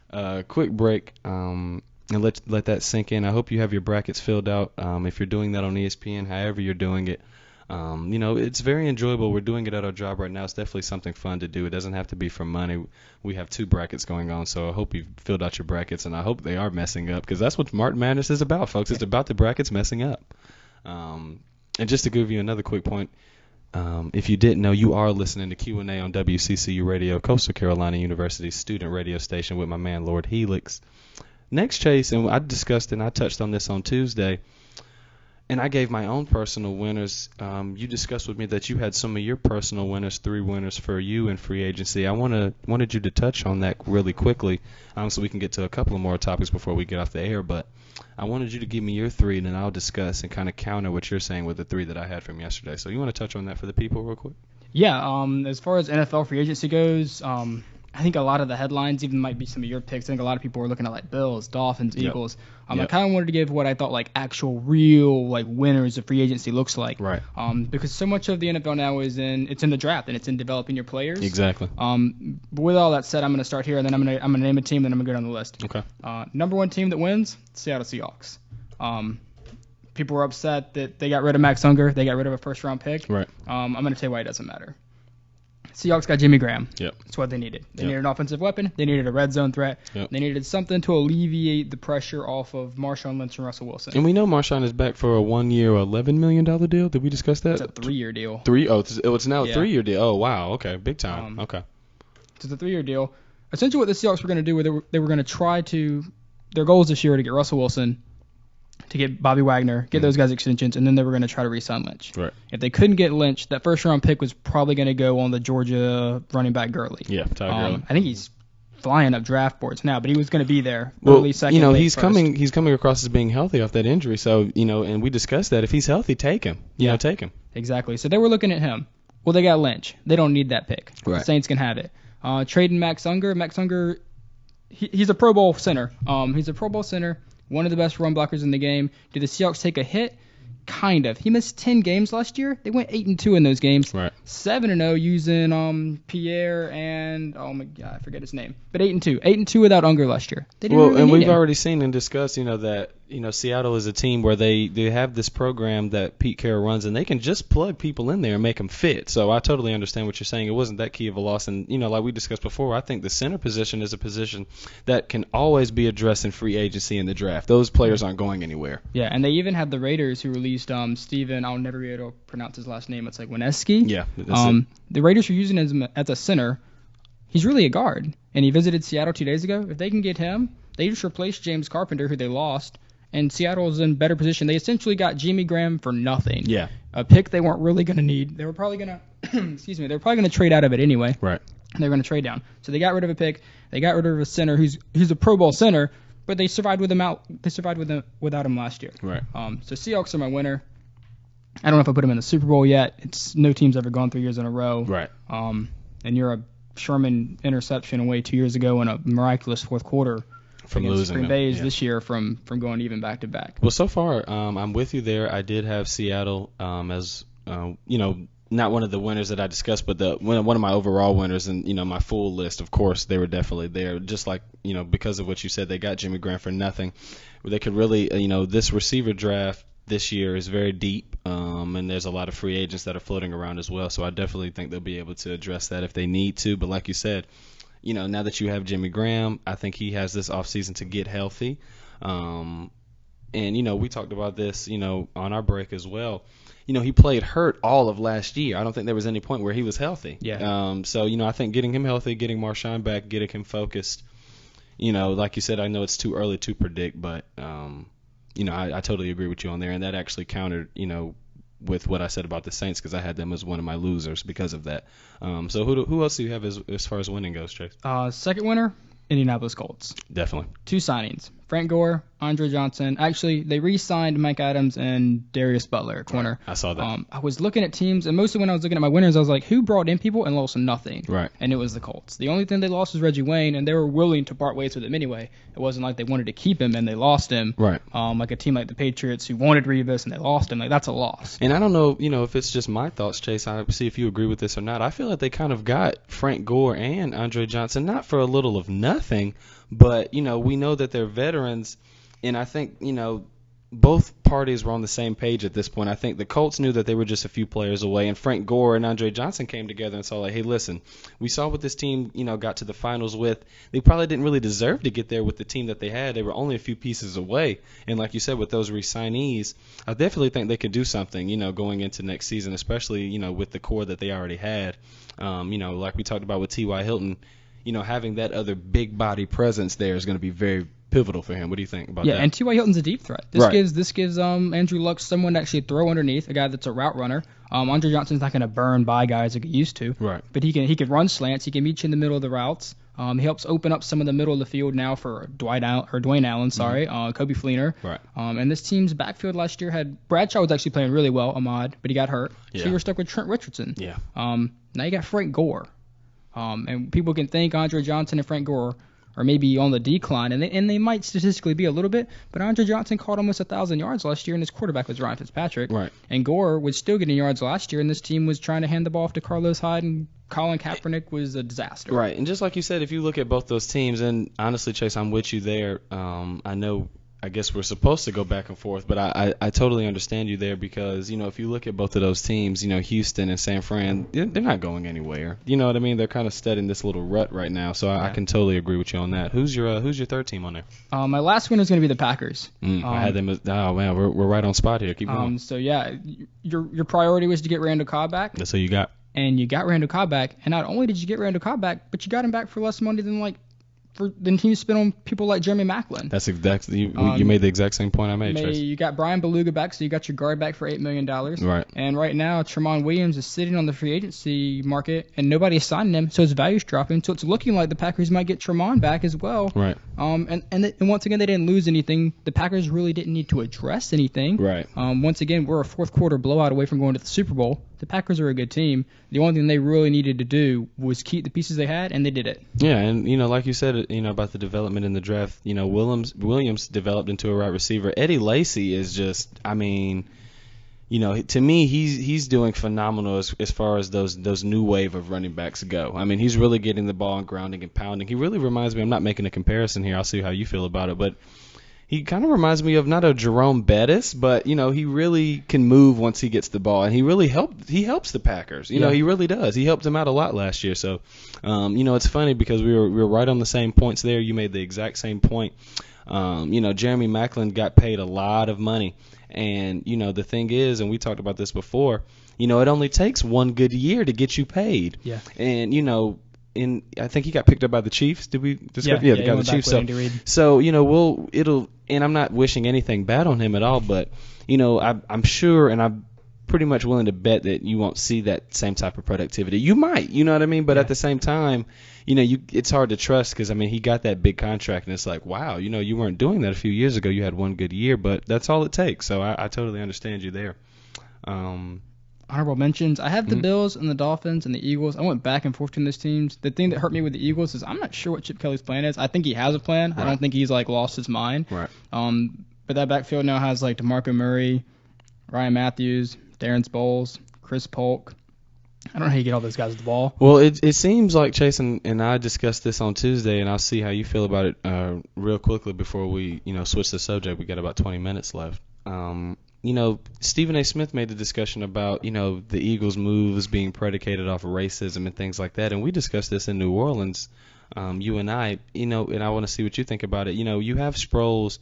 a quick break and let that sink in. I hope you have your brackets filled out. If you're doing that on ESPN, however you're doing it, it's very enjoyable. We're doing it at our job right now. It's definitely something fun to do. It doesn't have to be for money. We have 2 brackets going on, so I hope you've filled out your brackets, and I hope they are messing up because that's what March Madness is about, folks. It's about the brackets messing up. And just to give you another quick point, if you didn't know, you are listening to Q&A on W.C.C.U. Radio, Coastal Carolina University's student radio station with my man, Lord Helix. Next, Chase, and I discussed and I touched on this on Tuesday, and I gave my own personal winners. You discussed with me that you had some of your personal winners, 3 winners for you in free agency. I wanted you to touch on that really quickly so we can get to a couple of more topics before we get off the air. But I wanted you to give me your 3, and then I'll discuss and kind of counter what you're saying with the 3 that I had from yesterday. So you want to touch on that for the people real quick? Yeah, as far as NFL free agency goes, I think a lot of the headlines even might be some of your picks. I think a lot of people were looking at Bills, Dolphins, Eagles. I kind of wanted to give what I thought actual real winners of free agency looks like. Right. Because so much of the NFL now it's in the draft and it's in developing your players. Exactly. But with all that said, I'm going to start here and then I'm going to name a team, then I'm going to go down the list. Okay. Number 1 team that wins, Seattle Seahawks. People were upset that they got rid of Max Unger. They got rid of a first-round pick. Right. I'm going to tell you why it doesn't matter. Seahawks got Jimmy Graham. Yep. That's what they needed. They needed an offensive weapon. They needed a red zone threat. Yep. They needed something to alleviate the pressure off of Marshawn Lynch and Russell Wilson. And we know Marshawn is back for a 1-year, $11 million deal. Did we discuss that? It's a 3-year deal. It's now a 3-year deal. Oh, wow. Okay. Big time. Okay. It's a 3-year deal. Essentially what the Seahawks were going to do, they were going to try to – their goals this year were to get Russell Wilson, to get Bobby Wagner, get those guys extensions, and then they were going to try to re-sign Lynch. Right. If they couldn't get Lynch, that first-round pick was probably going to go on the Georgia running back Gurley. Yeah, Ty Gurley. I think he's flying up draft boards now, but he was going to be there well, early second, he's first. He's coming across as being healthy off that injury, so, and we discussed that. If he's healthy, take him. Take him. Exactly. So they were looking at him. Well, they got Lynch. They don't need that pick. Right. The Saints can have it. Trading Max Unger. Max Unger he's a Pro Bowl center. He's a Pro Bowl center, one of the best run blockers in the game. Did the Seahawks take a hit? Kind of. He missed 10 games last year. They went 8-2 in those games. Right. 7-0 using Pierre and oh my God, I forget his name. But 8-2. 8-2 without Unger last year. They didn't really and need we've him. already seen and discussed, that Seattle is a team where they have this program that Pete Carroll runs, and they can just plug people in there and make them fit. So I totally understand what you're saying. It wasn't that key of a loss, and like we discussed before, I think the center position is a position that can always be addressed in free agency in the draft. Those players aren't going anywhere. Yeah, and they even had the Raiders who released Steven. I'll never be able to pronounce his last name. It's like Wineski. Yeah, that's it. The Raiders were using him as a center. He's really a guard, and he visited Seattle 2 days ago. If they can get him, they just replaced James Carpenter, who they lost, and Seattle's in better position. They essentially got Jimmy Graham for nothing. Yeah. A pick they weren't really going to need. They were probably going to, excuse me, they were probably going to trade out of it anyway. Right. They were going to trade down. So they got rid of a pick. They got rid of a center who's a Pro Bowl center, but they survived with him out. They survived without him last year. Right. So Seahawks are my winner. I don't know if I put him in the Super Bowl yet. It's no team's ever gone 3 years in a row. Right. And you're a Sherman interception away 2 years ago in a miraculous fourth quarter From against losing Green them. Bay's Yeah. this year from going even back to back. Well, so far, I'm with you there. I did have Seattle as, not one of the winners that I discussed, but one of my overall winners, and my full list. Of course, they were definitely there. Just like because of what you said, they got Jimmy Graham for nothing. They could really, this receiver draft this year is very deep, and there's a lot of free agents that are floating around as well. So I definitely think they'll be able to address that if they need to. But like you said, now that you have Jimmy Graham, I think he has this offseason to get healthy. And, we talked about this, on our break as well. He played hurt all of last year. I don't think there was any point where he was healthy. Yeah. So, I think getting him healthy, getting Marshawn back, getting him focused, like you said, I know it's too early to predict, but, I totally agree with you on there. And that actually countered, with what I said about the Saints, because I had them as one of my losers because of that. So who else do you have as far as winning goes, Chase? Second winner, Indianapolis Colts. Definitely. 2 signings. Frank Gore, Andre Johnson. Actually, they re-signed Mike Adams and Darius Butler at corner. I saw that. I was looking at teams, and mostly when I was looking at my winners, I was like, who brought in people and lost nothing? Right. And it was the Colts. The only thing they lost was Reggie Wayne, and they were willing to part ways with him anyway. It wasn't like they wanted to keep him and they lost him. Right. Like a team like the Patriots who wanted Revis and they lost him. Like, that's a loss. And I don't know, if it's just my thoughts, Chase. I see if you agree with this or not. I feel like they kind of got Frank Gore and Andre Johnson, not for a little of nothing, but, we know that they're veterans. And I think, both parties were on the same page at this point. I think the Colts knew that they were just a few players away, and Frank Gore and Andre Johnson came together and saw, like, hey, listen, we saw what this team, got to the finals with. They probably didn't really deserve to get there with the team that they had. They were only a few pieces away. And like you said, with those re-signees, I definitely think they could do something, going into next season, especially, with the core that they already had. Like we talked about with T.Y. Hilton, having that other big body presence there is going to be very pivotal for him. What do you think about that? Yeah, and T.Y. Hilton's a deep threat. This Right. gives Andrew Luck someone to actually throw underneath, a guy that's a route runner. Andre Johnson's not going to burn by guys like he used to. Right. But he can run slants. He can meet you in the middle of the routes. He helps open up some of the middle of the field now for Dwayne Allen, Kobe Fleener. Right. And this team's backfield last year had Bradshaw was actually playing really well, Ahmad, but he got hurt. Yeah. So you were stuck with Trent Richardson. Yeah. Now you got Frank Gore. And people can think Andre Johnson and Frank Gore are maybe on the decline, and they might statistically be a little bit, but Andre Johnson caught almost 1,000 yards last year, and his quarterback was Ryan Fitzpatrick. Right. And Gore was still getting yards last year, and this team was trying to hand the ball off to Carlos Hyde, and Colin Kaepernick was a disaster. Right. And just like you said, if you look at both those teams, and honestly, Chase, I'm with you there. I guess we're supposed to go back and forth, but I totally understand you there because, if you look at both of those teams, Houston and San Fran, they're not going anywhere. You know what I mean? They're kind of stuck in this little rut right now, so I can totally agree with you on that. Who's your third team on there? My last one is going to be the Packers. I had them as, oh, man, we're right on spot here. Keep going. So, yeah, your priority was to get Randall Cobb back. That's who you got. And you got Randall Cobb back, and not only did you get Randall Cobb back, but you got him back for less money than teams spent on people like Jeremy Maclin. That's exactly you made the exact same point I made, Chase. You got Brian Beluga back, so you got your guard back for $8 million. Right. And right now, Tremont Williams is sitting on the free agency market, and nobody's signing him, so his value's dropping. So it's looking like the Packers might get Tremont back as well. Right. And once again, they didn't lose anything. The Packers really didn't need to address anything. Right. Once again, we're a fourth quarter blowout away from going to the Super Bowl. the Packers are a good team. The only thing they really needed to do was keep the pieces they had, and they did it. Yeah, and like you said, about the development in the draft, Williams developed into a right receiver. Eddie Lacy is just, I mean, to me, he's doing phenomenal as far as those new wave of running backs go. I mean, he's really getting the ball and grounding and pounding. He really reminds me. I'm not making a comparison here. I'll see how you feel about it, but he kind of reminds me of not a Jerome Bettis, but he really can move once he gets the ball, and he really helps the Packers. He really does. He helped them out a lot last year. So, it's funny because we were right on the same points there. You made the exact same point. Jeremy Maclin got paid a lot of money, and the thing is, and we talked about this before, it only takes one good year to get you paid. Yeah. And I think he got picked up by the Chiefs. Did we discuss? Yeah, the Chiefs. So and I'm not wishing anything bad on him at all, but I'm sure, and I'm pretty much willing to bet that you won't see that same type of productivity. You might, you know what I mean? But at the same time, it's hard to trust because he got that big contract, and it's like, wow, you weren't doing that a few years ago. You had one good year, but that's all it takes. So I totally understand you there. Honorable mentions. I have the Bills and the Dolphins and the Eagles. I went back and forth between those teams. The thing that hurt me with the Eagles is I'm not sure what Chip Kelly's plan is. I think he has a plan. Right. I don't think he's lost his mind. Right. But that backfield now has DeMarco Murray, Ryan Matthews, Darren Sproles, Chris Polk. I don't know how you get all those guys the ball. Well, it seems like Chase and I discussed this on Tuesday, and I'll see how you feel about it real quickly before we switch the subject. We got about 20 minutes left. Stephen A. Smith made the discussion about, the Eagles' moves being predicated off of racism and things like that. And we discussed this in New Orleans, you and I, and I want to see what you think about it. You have Sproles.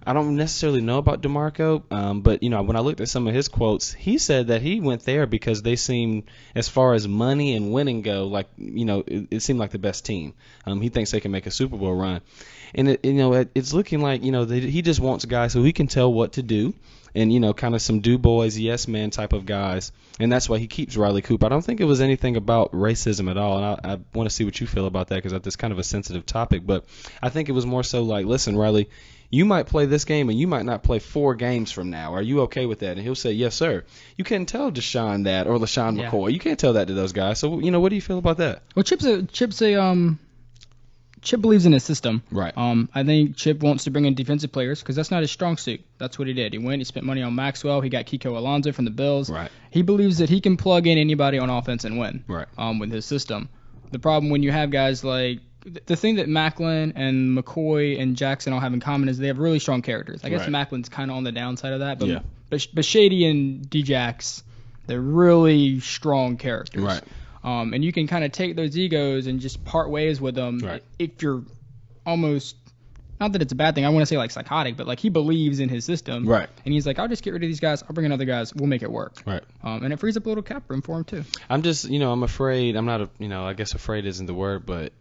I don't necessarily know about DeMarco, but, when I looked at some of his quotes, he said that he went there because they seemed, as far as money and winning go, it seemed like the best team. He thinks they can make a Super Bowl run. And, it's looking like, he just wants guys who he can tell what to do. And, kind of some do boys, yes man type of guys. And that's why he keeps Riley Cooper. I don't think it was anything about racism at all. And I want to see what you feel about that because that's kind of a sensitive topic. But I think it was more so listen, Riley, you might play this game and you might not play 4 games from now. Are you okay with that? And he'll say, yes, sir. You can't tell Deshaun that or LaShawn McCoy. You can't tell that to those guys. So, what do you feel about that? Well, Chip believes in his system. Right. I think Chip wants to bring in defensive players because that's not his strong suit. That's what he did. He spent money on Maxwell. He got Kiko Alonso from the Bills. Right. He believes that he can plug in anybody on offense and win. Right. With his system. The problem when you have guys like the thing that Maclin and McCoy and Jackson all have in common is they have really strong characters. I guess Macklin's kind of on the downside of that, but Shady and D-Jax, they're really strong characters. Right. And you can kind of take those egos and just part ways with them if you're almost, not that it's a bad thing, I want to say psychotic, but he believes in his system. Right. And he's like, I'll just get rid of these guys, I'll bring in other guys, we'll make it work. Right. And it frees up a little cap room for him too. I'm just, I'm afraid, I'm not, I guess afraid isn't the word, but,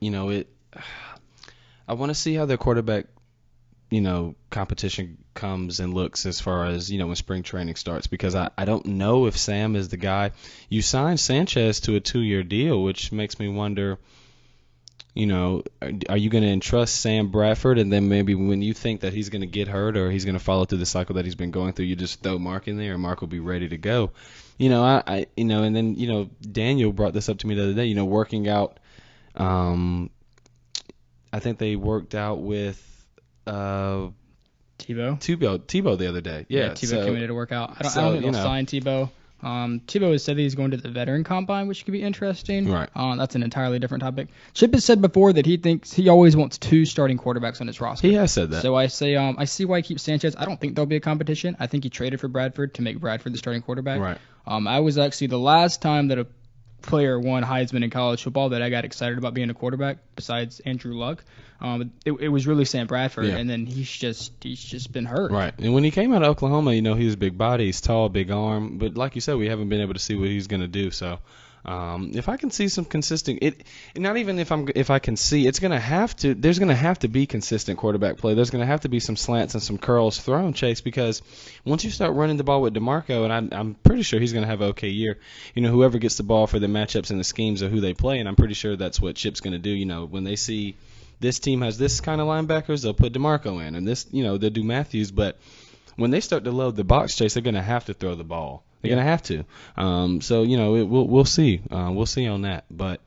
I want to see how their quarterback, competition comes and looks as far as, when spring training starts, because I don't know if Sam is the guy. You signed Sanchez to a 2-year deal, which makes me wonder, are you going to entrust Sam Bradford, and then maybe when you think that he's going to get hurt or he's going to follow through the cycle that he's been going through, you just throw Mark in there and Mark will be ready to go. And then, Daniel brought this up to me the other day, working out, I think they worked out with Tebow the other day. Yeah, Tebow came in to work out. I don't think they'll sign Tebow. Tebow has said that he's going to the veteran combine, which could be interesting. Right. That's an entirely different topic. Chip has said before that he thinks he always wants 2 starting quarterbacks on his roster. He has said that. So I say I see why he keeps Sanchez. I don't think there'll be a competition. I think he traded for Bradford to make Bradford the starting quarterback. Right. I was actually the last time that a player won Heisman in college football that I got excited about being a quarterback, besides Andrew Luck. It was really Sam Bradford, and then he's just been hurt. Right. And when he came out of Oklahoma, he was big body, he's tall, big arm, but like you said, we haven't been able to see what he's going to do. So if I can see some consistent, not even if I can see, there's going to have to be consistent quarterback play. There's going to have to be some slants and some curls thrown, Chase, because once you start running the ball with DeMarco, and I'm pretty sure he's going to have an okay year, whoever gets the ball for the matchups and the schemes of who they play, and I'm pretty sure that's what Chip's going to do. When they see this team has this kind of linebackers, they'll put DeMarco in, and this, they'll do Matthews, but when they start to load the box, Chase, they're going to have to throw the ball. They're gonna have to. So we'll see. We'll see on that. But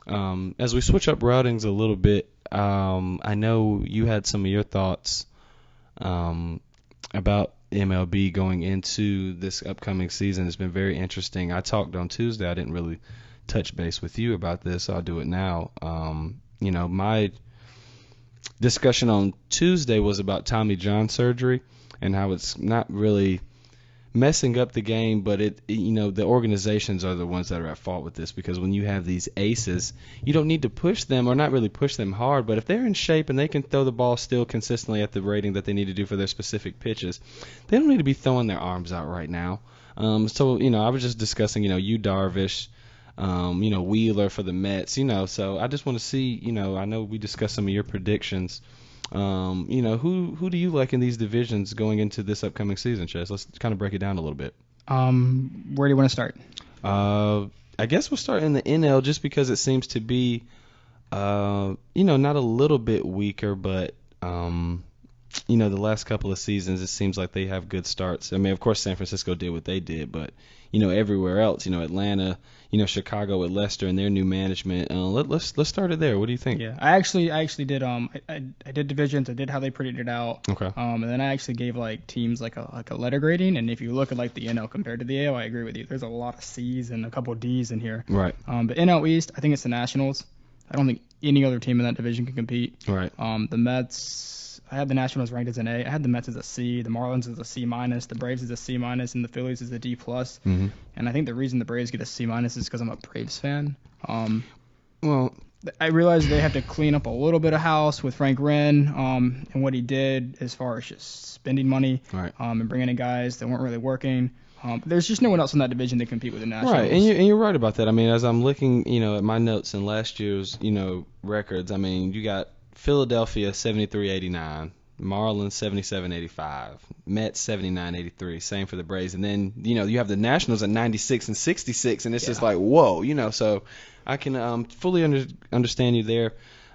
as we switch up routings a little bit, I know you had some of your thoughts about MLB going into this upcoming season. It's been very interesting. I talked on Tuesday. I didn't really touch base with you about this, so I'll do it now. My discussion on Tuesday was about Tommy John surgery and how it's not really messing up the game, but the organizations are the ones that are at fault with this, because when you have these aces, you don't need to push them, or not really push them hard, but if they're in shape and they can throw the ball still consistently at the rating that they need to do for their specific pitches, they don't need to be throwing their arms out right now. I was just discussing, Yu Darvish, Wheeler for the Mets, so I just want to see, I know we discussed some of your predictions. Who do you like in these divisions going into this upcoming season, Chess? Let's kind of break it down a little bit. Where do you want to start? I guess we'll start in the NL, just because it seems to be, not a little bit weaker, but the last couple of seasons, it seems like they have good starts. I mean, of course, San Francisco did what they did, but everywhere else, Atlanta, Chicago with Lester and their new management. Let's start it there. What do you think? Yeah, I actually did. I did divisions. I did how they predicted it out. Okay. And then I actually gave teams like a letter grading. And if you look at the NL compared to the AL, I agree with you. There's a lot of C's and a couple of D's in here. Right. But NL East, I think it's the Nationals. I don't think any other team in that division can compete. Right. The Mets. I had the Nationals ranked as an A. I had the Mets as a C. The Marlins as a C-. The Braves as a C-. And the Phillies as a D+. Mm-hmm. And I think the reason the Braves get a C- is because I'm a Braves fan. Well, I realize they have to clean up a little bit of house with Frank Wren and what he did as far as just spending money, right. And bringing in guys that weren't really working. But there's just no one else in that division that compete with the Nationals. Right, and you're right about that. I mean, as I'm looking, at my notes in last year's, records, I mean, you got Philadelphia 73-89, Marlins 77-85, Mets 79-83. Same for the Braves, and then you have the Nationals at 96 and 66, and it's just like whoa, So I can fully understand you there.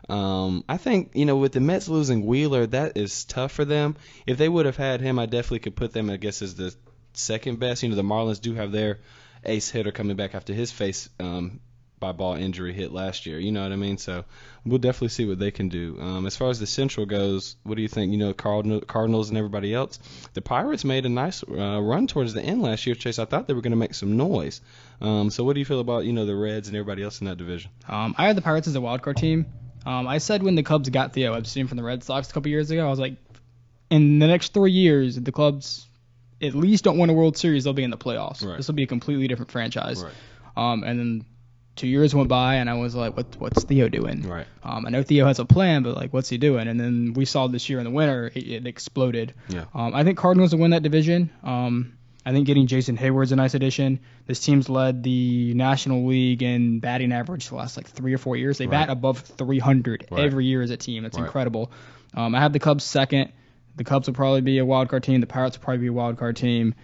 I think with the Mets losing Wheeler, that is tough for them. If they would have had him, I definitely could put them, I guess, as the second best. The Marlins do have their ace hitter coming back after his face by ball injury hit last year. You know what I mean? So we'll definitely see what they can do. As far as the Central goes, what do you think? Cardinals and everybody else. The Pirates made a nice run towards the end last year, Chase. I thought they were going to make some noise. So what do you feel about the Reds and everybody else in that division? I had the Pirates as a wild card team. I said when the Cubs got Theo Epstein from the Red Sox a couple years ago, I was like, in the next 3 years, the Cubs at least don't win a World Series, they'll be in the playoffs. Right. This will be a completely different franchise. Right. And then 2 years went by, and I was like, what's Theo doing? Right. I know Theo has a plan, but what's he doing? And then we saw this year in the winter, it exploded. Yeah. I think Cardinals will win that division. I think getting Jason Hayward's a nice addition. This team's led the National League in batting average the last 3 or 4 years. They bat above 300 every year as a team. That's incredible. I have the Cubs second. The Cubs will probably be a wild card team. The Pirates will probably be a wild card team.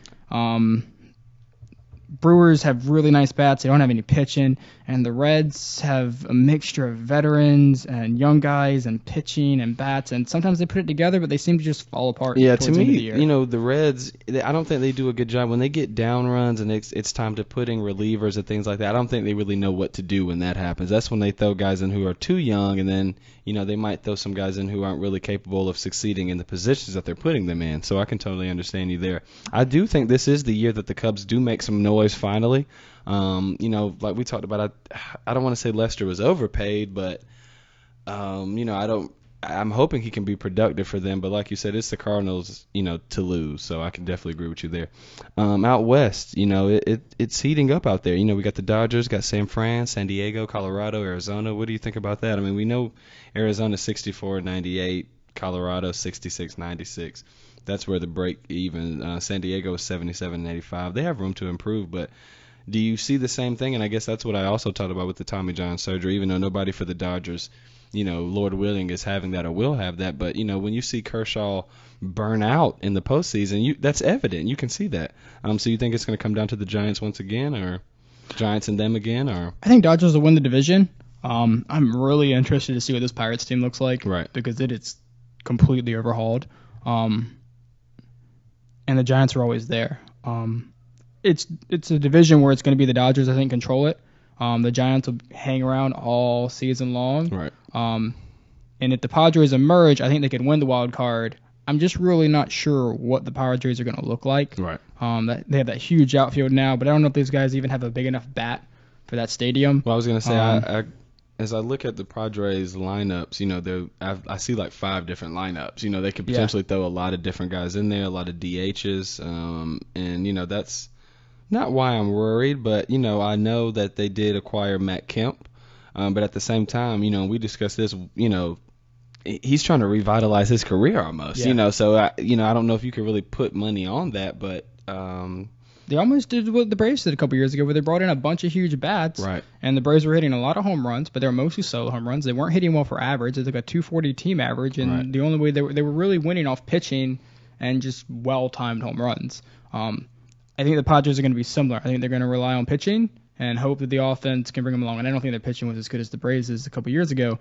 Brewers have really nice bats. They don't have any pitching. And the Reds have a mixture of veterans and young guys and pitching and bats. And sometimes they put it together, but they seem to just fall apart. Yeah, to towards the end of the me, year. The Reds, I don't think they do a good job. When they get down runs and it's time to put in relievers and things like that, I don't think they really know what to do when that happens. That's when they throw guys in who are too young, and then, they might throw some guys in who aren't really capable of succeeding in the positions that they're putting them in. So I can totally understand you there. I do think this is the year that the Cubs do make some noise finally. Like we talked about, I don't want to say Lester was overpaid, but I'm hoping he can be productive for them. But like you said, it's the Cardinals, to lose. So I can definitely agree with you there. Out west, it's heating up out there. We got the Dodgers, got San Fran, San Diego, Colorado, Arizona. What do you think about that? I mean, we know Arizona 64-98, Colorado 66-96. That's where the break even. San Diego is 77-85. They have room to improve, but do you see the same thing? And I guess that's what I also talked about with the Tommy John surgery, even though nobody for the Dodgers, Lord willing, is having that or will have that. But, when you see Kershaw burn out in the postseason, that's evident. You can see that. So you think it's going to come down to the Giants once again, or Giants and them again? Or I think Dodgers will win the division. I'm really interested to see what this Pirates team looks like. Right. Because it is completely overhauled. And the Giants are always there. it's a division where it's going to be the Dodgers, I think, control it. The Giants will hang around all season long. Right. And if the Padres emerge, I think they could win the wild card. I'm just really not sure what the Padres are going to look like. Right. They have that huge outfield now, but I don't know if these guys even have a big enough bat for that stadium. Well, I was going to say, as I look at the Padres lineups, I see like 5 different lineups. They could potentially throw a lot of different guys in there, a lot of DHs, and that's not why I'm worried, but I know that they did acquire Matt Kemp, but at the same time, we discussed this, he's trying to revitalize his career almost, so I don't know if you could really put money on that, but they almost did what the Braves did a couple years ago, where they brought in a bunch of huge bats, right? And the Braves were hitting a lot of home runs, but they were mostly solo home runs. They weren't hitting well for average. It's like a 240 team average, and the only way they were really winning off pitching and just well-timed home runs. I think the Padres are going to be similar. I think they're going to rely on pitching and hope that the offense can bring them along. And I don't think their pitching was as good as the Braves is a couple years ago.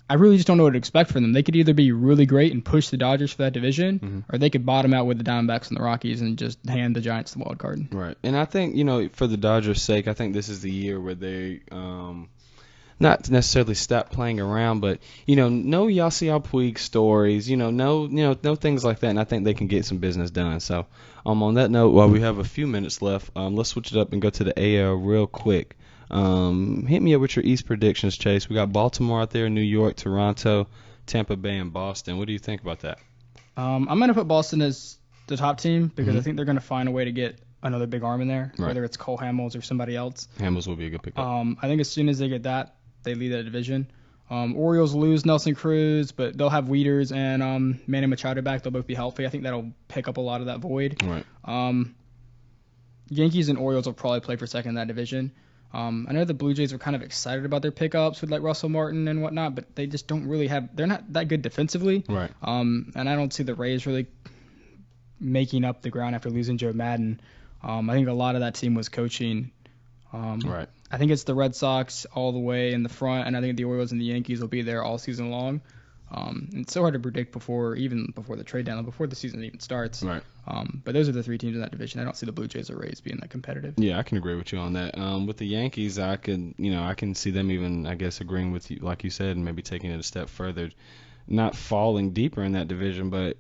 I really just don't know what to expect from them. They could either be really great and push the Dodgers for that division, or they could bottom out with the Diamondbacks and the Rockies and just hand the Giants the wild card. Right. And I think, for the Dodgers' sake, I think this is the year where they not necessarily stop playing around, but, no Yasiel Puig stories, no things like that, and I think they can get some business done. So on that note, while we have a few minutes left, let's switch it up and go to the AL real quick. Hit me up with your East predictions, Chase. We got Baltimore out there, New York, Toronto, Tampa Bay, and Boston. What do you think about that? I'm going to put Boston as the top team because I think they're going to find a way to get another big arm in there, whether it's Cole Hamels or somebody else. Hamels will be a good pickup. I think as soon as they get that, they lead that division. Orioles lose Nelson Cruz, but they'll have Wieters and Manny Machado back. They'll both be healthy. I think that'll pick up a lot of that void. Right. Yankees and Orioles will probably play for second in that division. I know the Blue Jays were kind of excited about their pickups with like Russell Martin and whatnot, but they just don't really they're not that good defensively. Right. And I don't see the Rays really making up the ground after losing Joe Madden. I think a lot of that team was coaching. Right. I think it's the Red Sox all the way in the front, and I think the Orioles and the Yankees will be there all season long. It's so hard to predict before the trade deadline, before the season even starts. Right. But those are the 3 teams in that division. I don't see the Blue Jays or Rays being that competitive. Yeah, I can agree with you on that. With the Yankees, I can see them even, I guess, agreeing with you, like you said, and maybe taking it a step further, not falling deeper in that division, but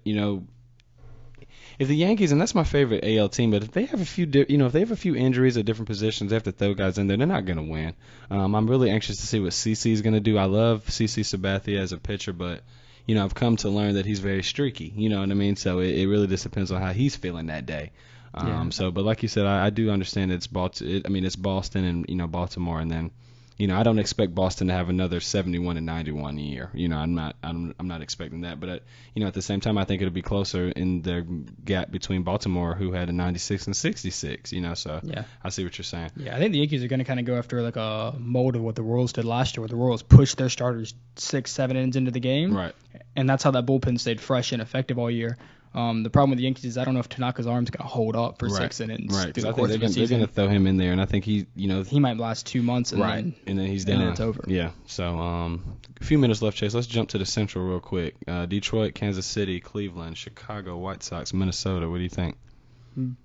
if the Yankees, and that's my favorite AL team, but if they have a few injuries at different positions, they have to throw guys in there, they're not going to win. I'm really anxious to see what CC is going to do. I love CC Sabathia as a pitcher, but I've come to learn that he's very streaky. You know what I mean? So it really just depends on how he's feeling that day. But like you said, I do understand it's Boston and Baltimore, and then I don't expect Boston to have another 71 and 91 year. I'm not expecting that. But at the same time, I think it'll be closer in the gap between Baltimore, who had a 96 and 66. So yeah. I see what you're saying. Yeah, I think the Yankees are going to kind of go after like a mold of what the Royals did last year, where the Royals pushed their starters 6-7 innings into the game, right? And that's how that bullpen stayed fresh and effective all year. The problem with the Yankees is I don't know if Tanaka's arm's going to hold up for 6 innings. Right, because I think they're going to throw him in there, and I think he might last 2 months, and then he's done. And it's over. Yeah. So a few minutes left, Chase. Let's jump to the Central real quick. Detroit, Kansas City, Cleveland, Chicago, White Sox, Minnesota. What do you think?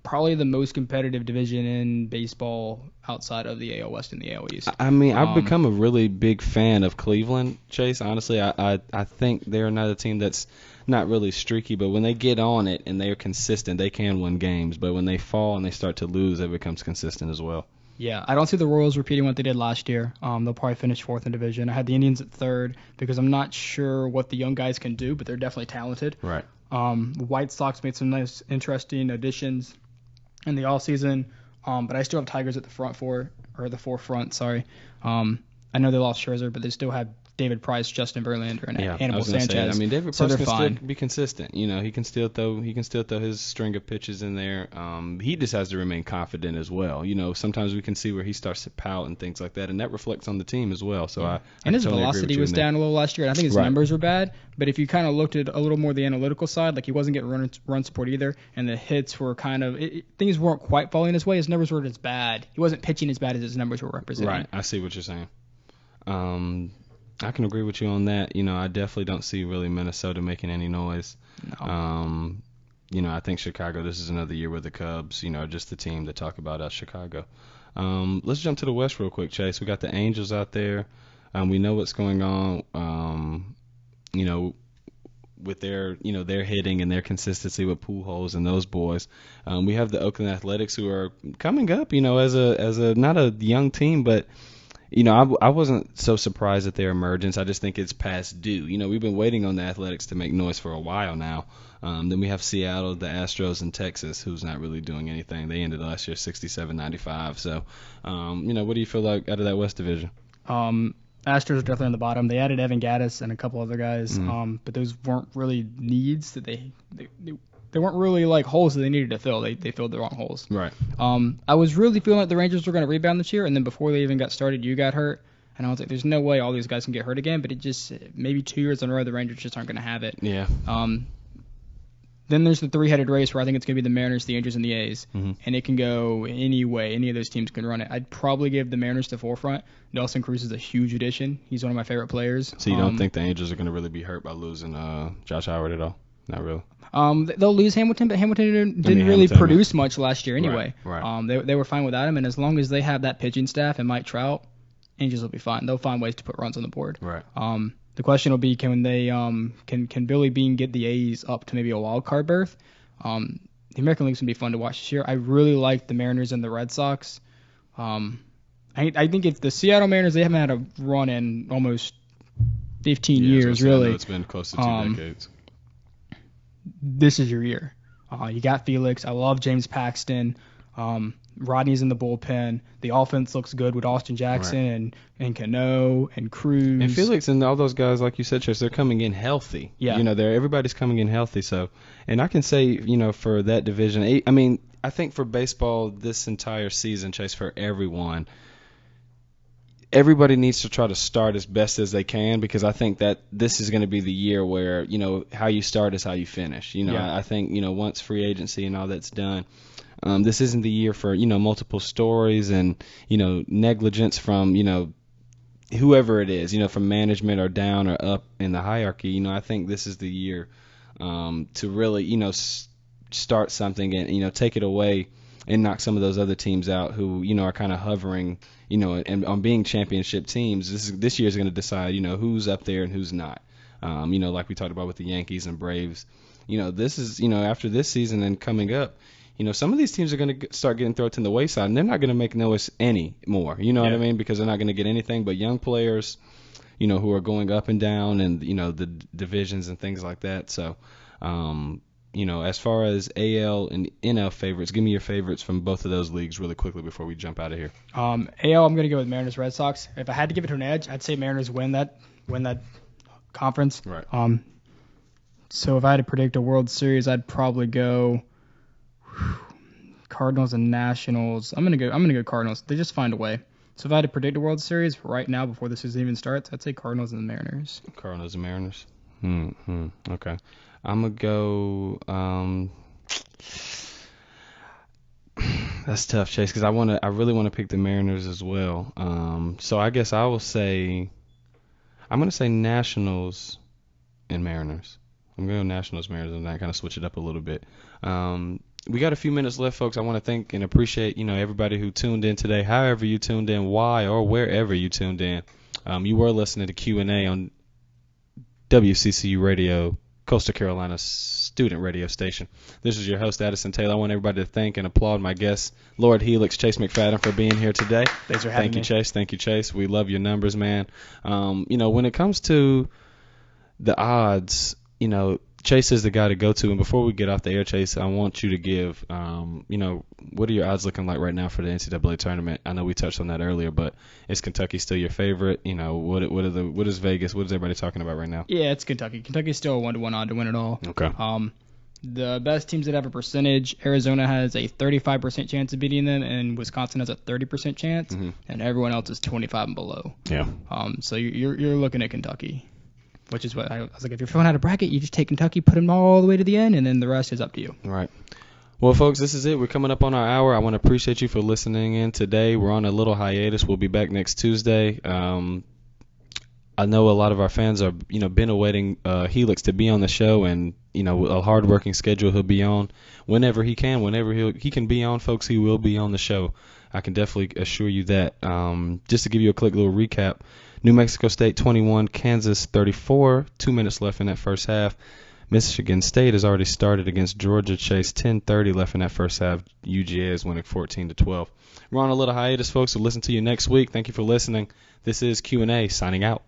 Probably the most competitive division in baseball outside of the AL West and the AL East. I've become a really big fan of Cleveland, Chase. Honestly, I think they're another team that's not really streaky, but when they get on it and they're consistent, they can win games. But when they fall and they start to lose, it becomes consistent as well. Yeah, I don't see the Royals repeating what they did last year. They'll probably finish 4th in division. I had the Indians at 3rd because I'm not sure what the young guys can do, but they're definitely talented. Right. The White Sox made some nice, interesting additions in the offseason, but I still have Tigers at the forefront. Sorry. I know they lost Scherzer, but they still have David Price, Justin Verlander, and Hannibal Sanchez. David Price can still be consistent. He can still throw his string of pitches in there. He just has to remain confident as well. Sometimes we can see where he starts to pout and things like that, and that reflects on the team as well. So and his totally velocity was down a little last year, and I think his numbers were bad. But if you kind of looked at a little more the analytical side, like he wasn't getting run support either, and the hits were things weren't quite falling his way. His numbers weren't as bad. He wasn't pitching as bad as his numbers were representing. Right. I see what you're saying. I can agree with you on that. I definitely don't see really Minnesota making any noise. No. I think Chicago, this is another year where the Cubs, are just the team to talk about out Chicago. Let's jump to the West real quick, Chase. We got the Angels out there. We know what's going on, with their hitting and their consistency with Pujols and those boys. We have the Oakland Athletics, who are coming up, as a not a young team, but I wasn't so surprised at their emergence. I just think it's past due. We've been waiting on the Athletics to make noise for a while now. Then we have Seattle, the Astros, and Texas, who's not really doing anything. They ended last year 67-95. So, what do you feel like out of that West Division? Astros are definitely on the bottom. They added Evan Gattis and a couple other guys, but those weren't really needs that they weren't really like holes that they needed to fill. They filled the wrong holes. Right. I was really feeling like the Rangers were going to rebound this year, and then before they even got started, you got hurt. And I was like, there's no way all these guys can get hurt again, but it just, maybe 2 years in a row, the Rangers just aren't going to have it. Yeah. Then there's the three-headed race where I think it's going to be the Mariners, the Angels, and the A's. And it can go any way. Any of those teams can run it. I'd probably give the Mariners the forefront. Nelson Cruz is a huge addition. He's one of my favorite players. So you don't think the Angels are going to really be hurt by losing Josh Howard at all? Not really. They'll lose Hamilton, but Hamilton didn't really produce much last year anyway. Right. They were fine without him, and as long as they have that pitching staff and Mike Trout, Angels will be fine. They'll find ways to put runs on the board. Right. The question will be, can they can Billy Beane get the A's up to maybe a wild card berth? The American League's gonna be fun to watch this year. I really like the Mariners and the Red Sox. I think if the Seattle Mariners, they haven't had a run in almost 15 years, really. It's been close to 2 decades. This is your year. You got Felix. I love James Paxton. Rodney's in the bullpen. The offense looks good with Austin Jackson and Cano and Cruz. And Felix and all those guys, like you said, Chase, they're coming in healthy. Yeah. Everybody's coming in healthy. So, and I can say, for that division, I think for baseball this entire season, Chase, for everyone, everybody needs to try to start as best as they can, because I think that this is going to be the year where, how you start is how you finish. I think, once free agency and all that's done, this isn't the year for, multiple stories and, negligence from, whoever it is, from management or down or up in the hierarchy. I think this is the year to really, start something and, take it away and knock some of those other teams out who, are kind of hovering, and on being championship teams. This year is going to decide, who's up there and who's not. Like we talked about with the Yankees and Braves. This is, after this season and coming up, some of these teams are going to start getting thrown to the wayside, and they're not going to make noise anymore. You know what I mean? Because they're not going to get anything but young players, who are going up and down, and the divisions and things like that. So, as far as AL and NL favorites, give me your favorites from both of those leagues really quickly before we jump out of here. AL, I'm going to go with Mariners Red Sox. If I had to give it to an edge, I'd say Mariners win that conference. Right. So if I had to predict a World Series, I'd probably go Cardinals and Nationals. I'm gonna go Cardinals. They just find a way. So if I had to predict a World Series right now before the season even starts, I'd say Cardinals and the Mariners. Cardinals and Mariners. Okay. I'm gonna go. That's tough, Chase, because I really want to pick the Mariners as well. So I guess I will say, I'm gonna say Nationals and Mariners. I'm going to go Nationals, Mariners, and I kind of switch it up a little bit. We got a few minutes left, folks. I want to thank and appreciate, everybody who tuned in today, however you tuned in, why, or wherever you tuned in. You were listening to Q&A on W.C.C.U. Radio, Coastal Carolina student radio station. This is your host, Addison Taylor. I want everybody to thank and applaud my guest, Lord Helix, Chase McFadden, for being here today. Thanks for having me. Thank you, Chase. We love your numbers, man. When it comes to the odds, Chase is the guy to go to. And before we get off the air, Chase, I want you to give, what are your odds looking like right now for the NCAA tournament? I know we touched on that earlier, but is Kentucky still your favorite? What is Vegas? What is everybody talking about right now? Yeah, it's Kentucky. Kentucky's still a 1-to-1 odd to win it all. Okay. The best teams that have a percentage, Arizona has a 35% chance of beating them, and Wisconsin has a 30% chance, and everyone else is 25 and below. Yeah. So you're looking at Kentucky. Which is what I was like, if you're filling out a bracket, you just take Kentucky, put them all the way to the end, and then the rest is up to you. Right. Well, folks, this is it. We're coming up on our hour. I want to appreciate you for listening in today. We're on a little hiatus. We'll be back next Tuesday. I know a lot of our fans are, been awaiting Helix to be on the show, and a hard-working schedule he'll be on whenever he can. Whenever he can be on, folks, he will be on the show. I can definitely assure you that. Just to give you a quick little recap: New Mexico State 21, Kansas 34. 2 minutes left in that first half. Michigan State has already started against Georgia. Chase 10:30 left in that first half. UGA is winning 14-12. We're on a little hiatus, folks. So listen to you next week. Thank you for listening. This is Q&A signing out.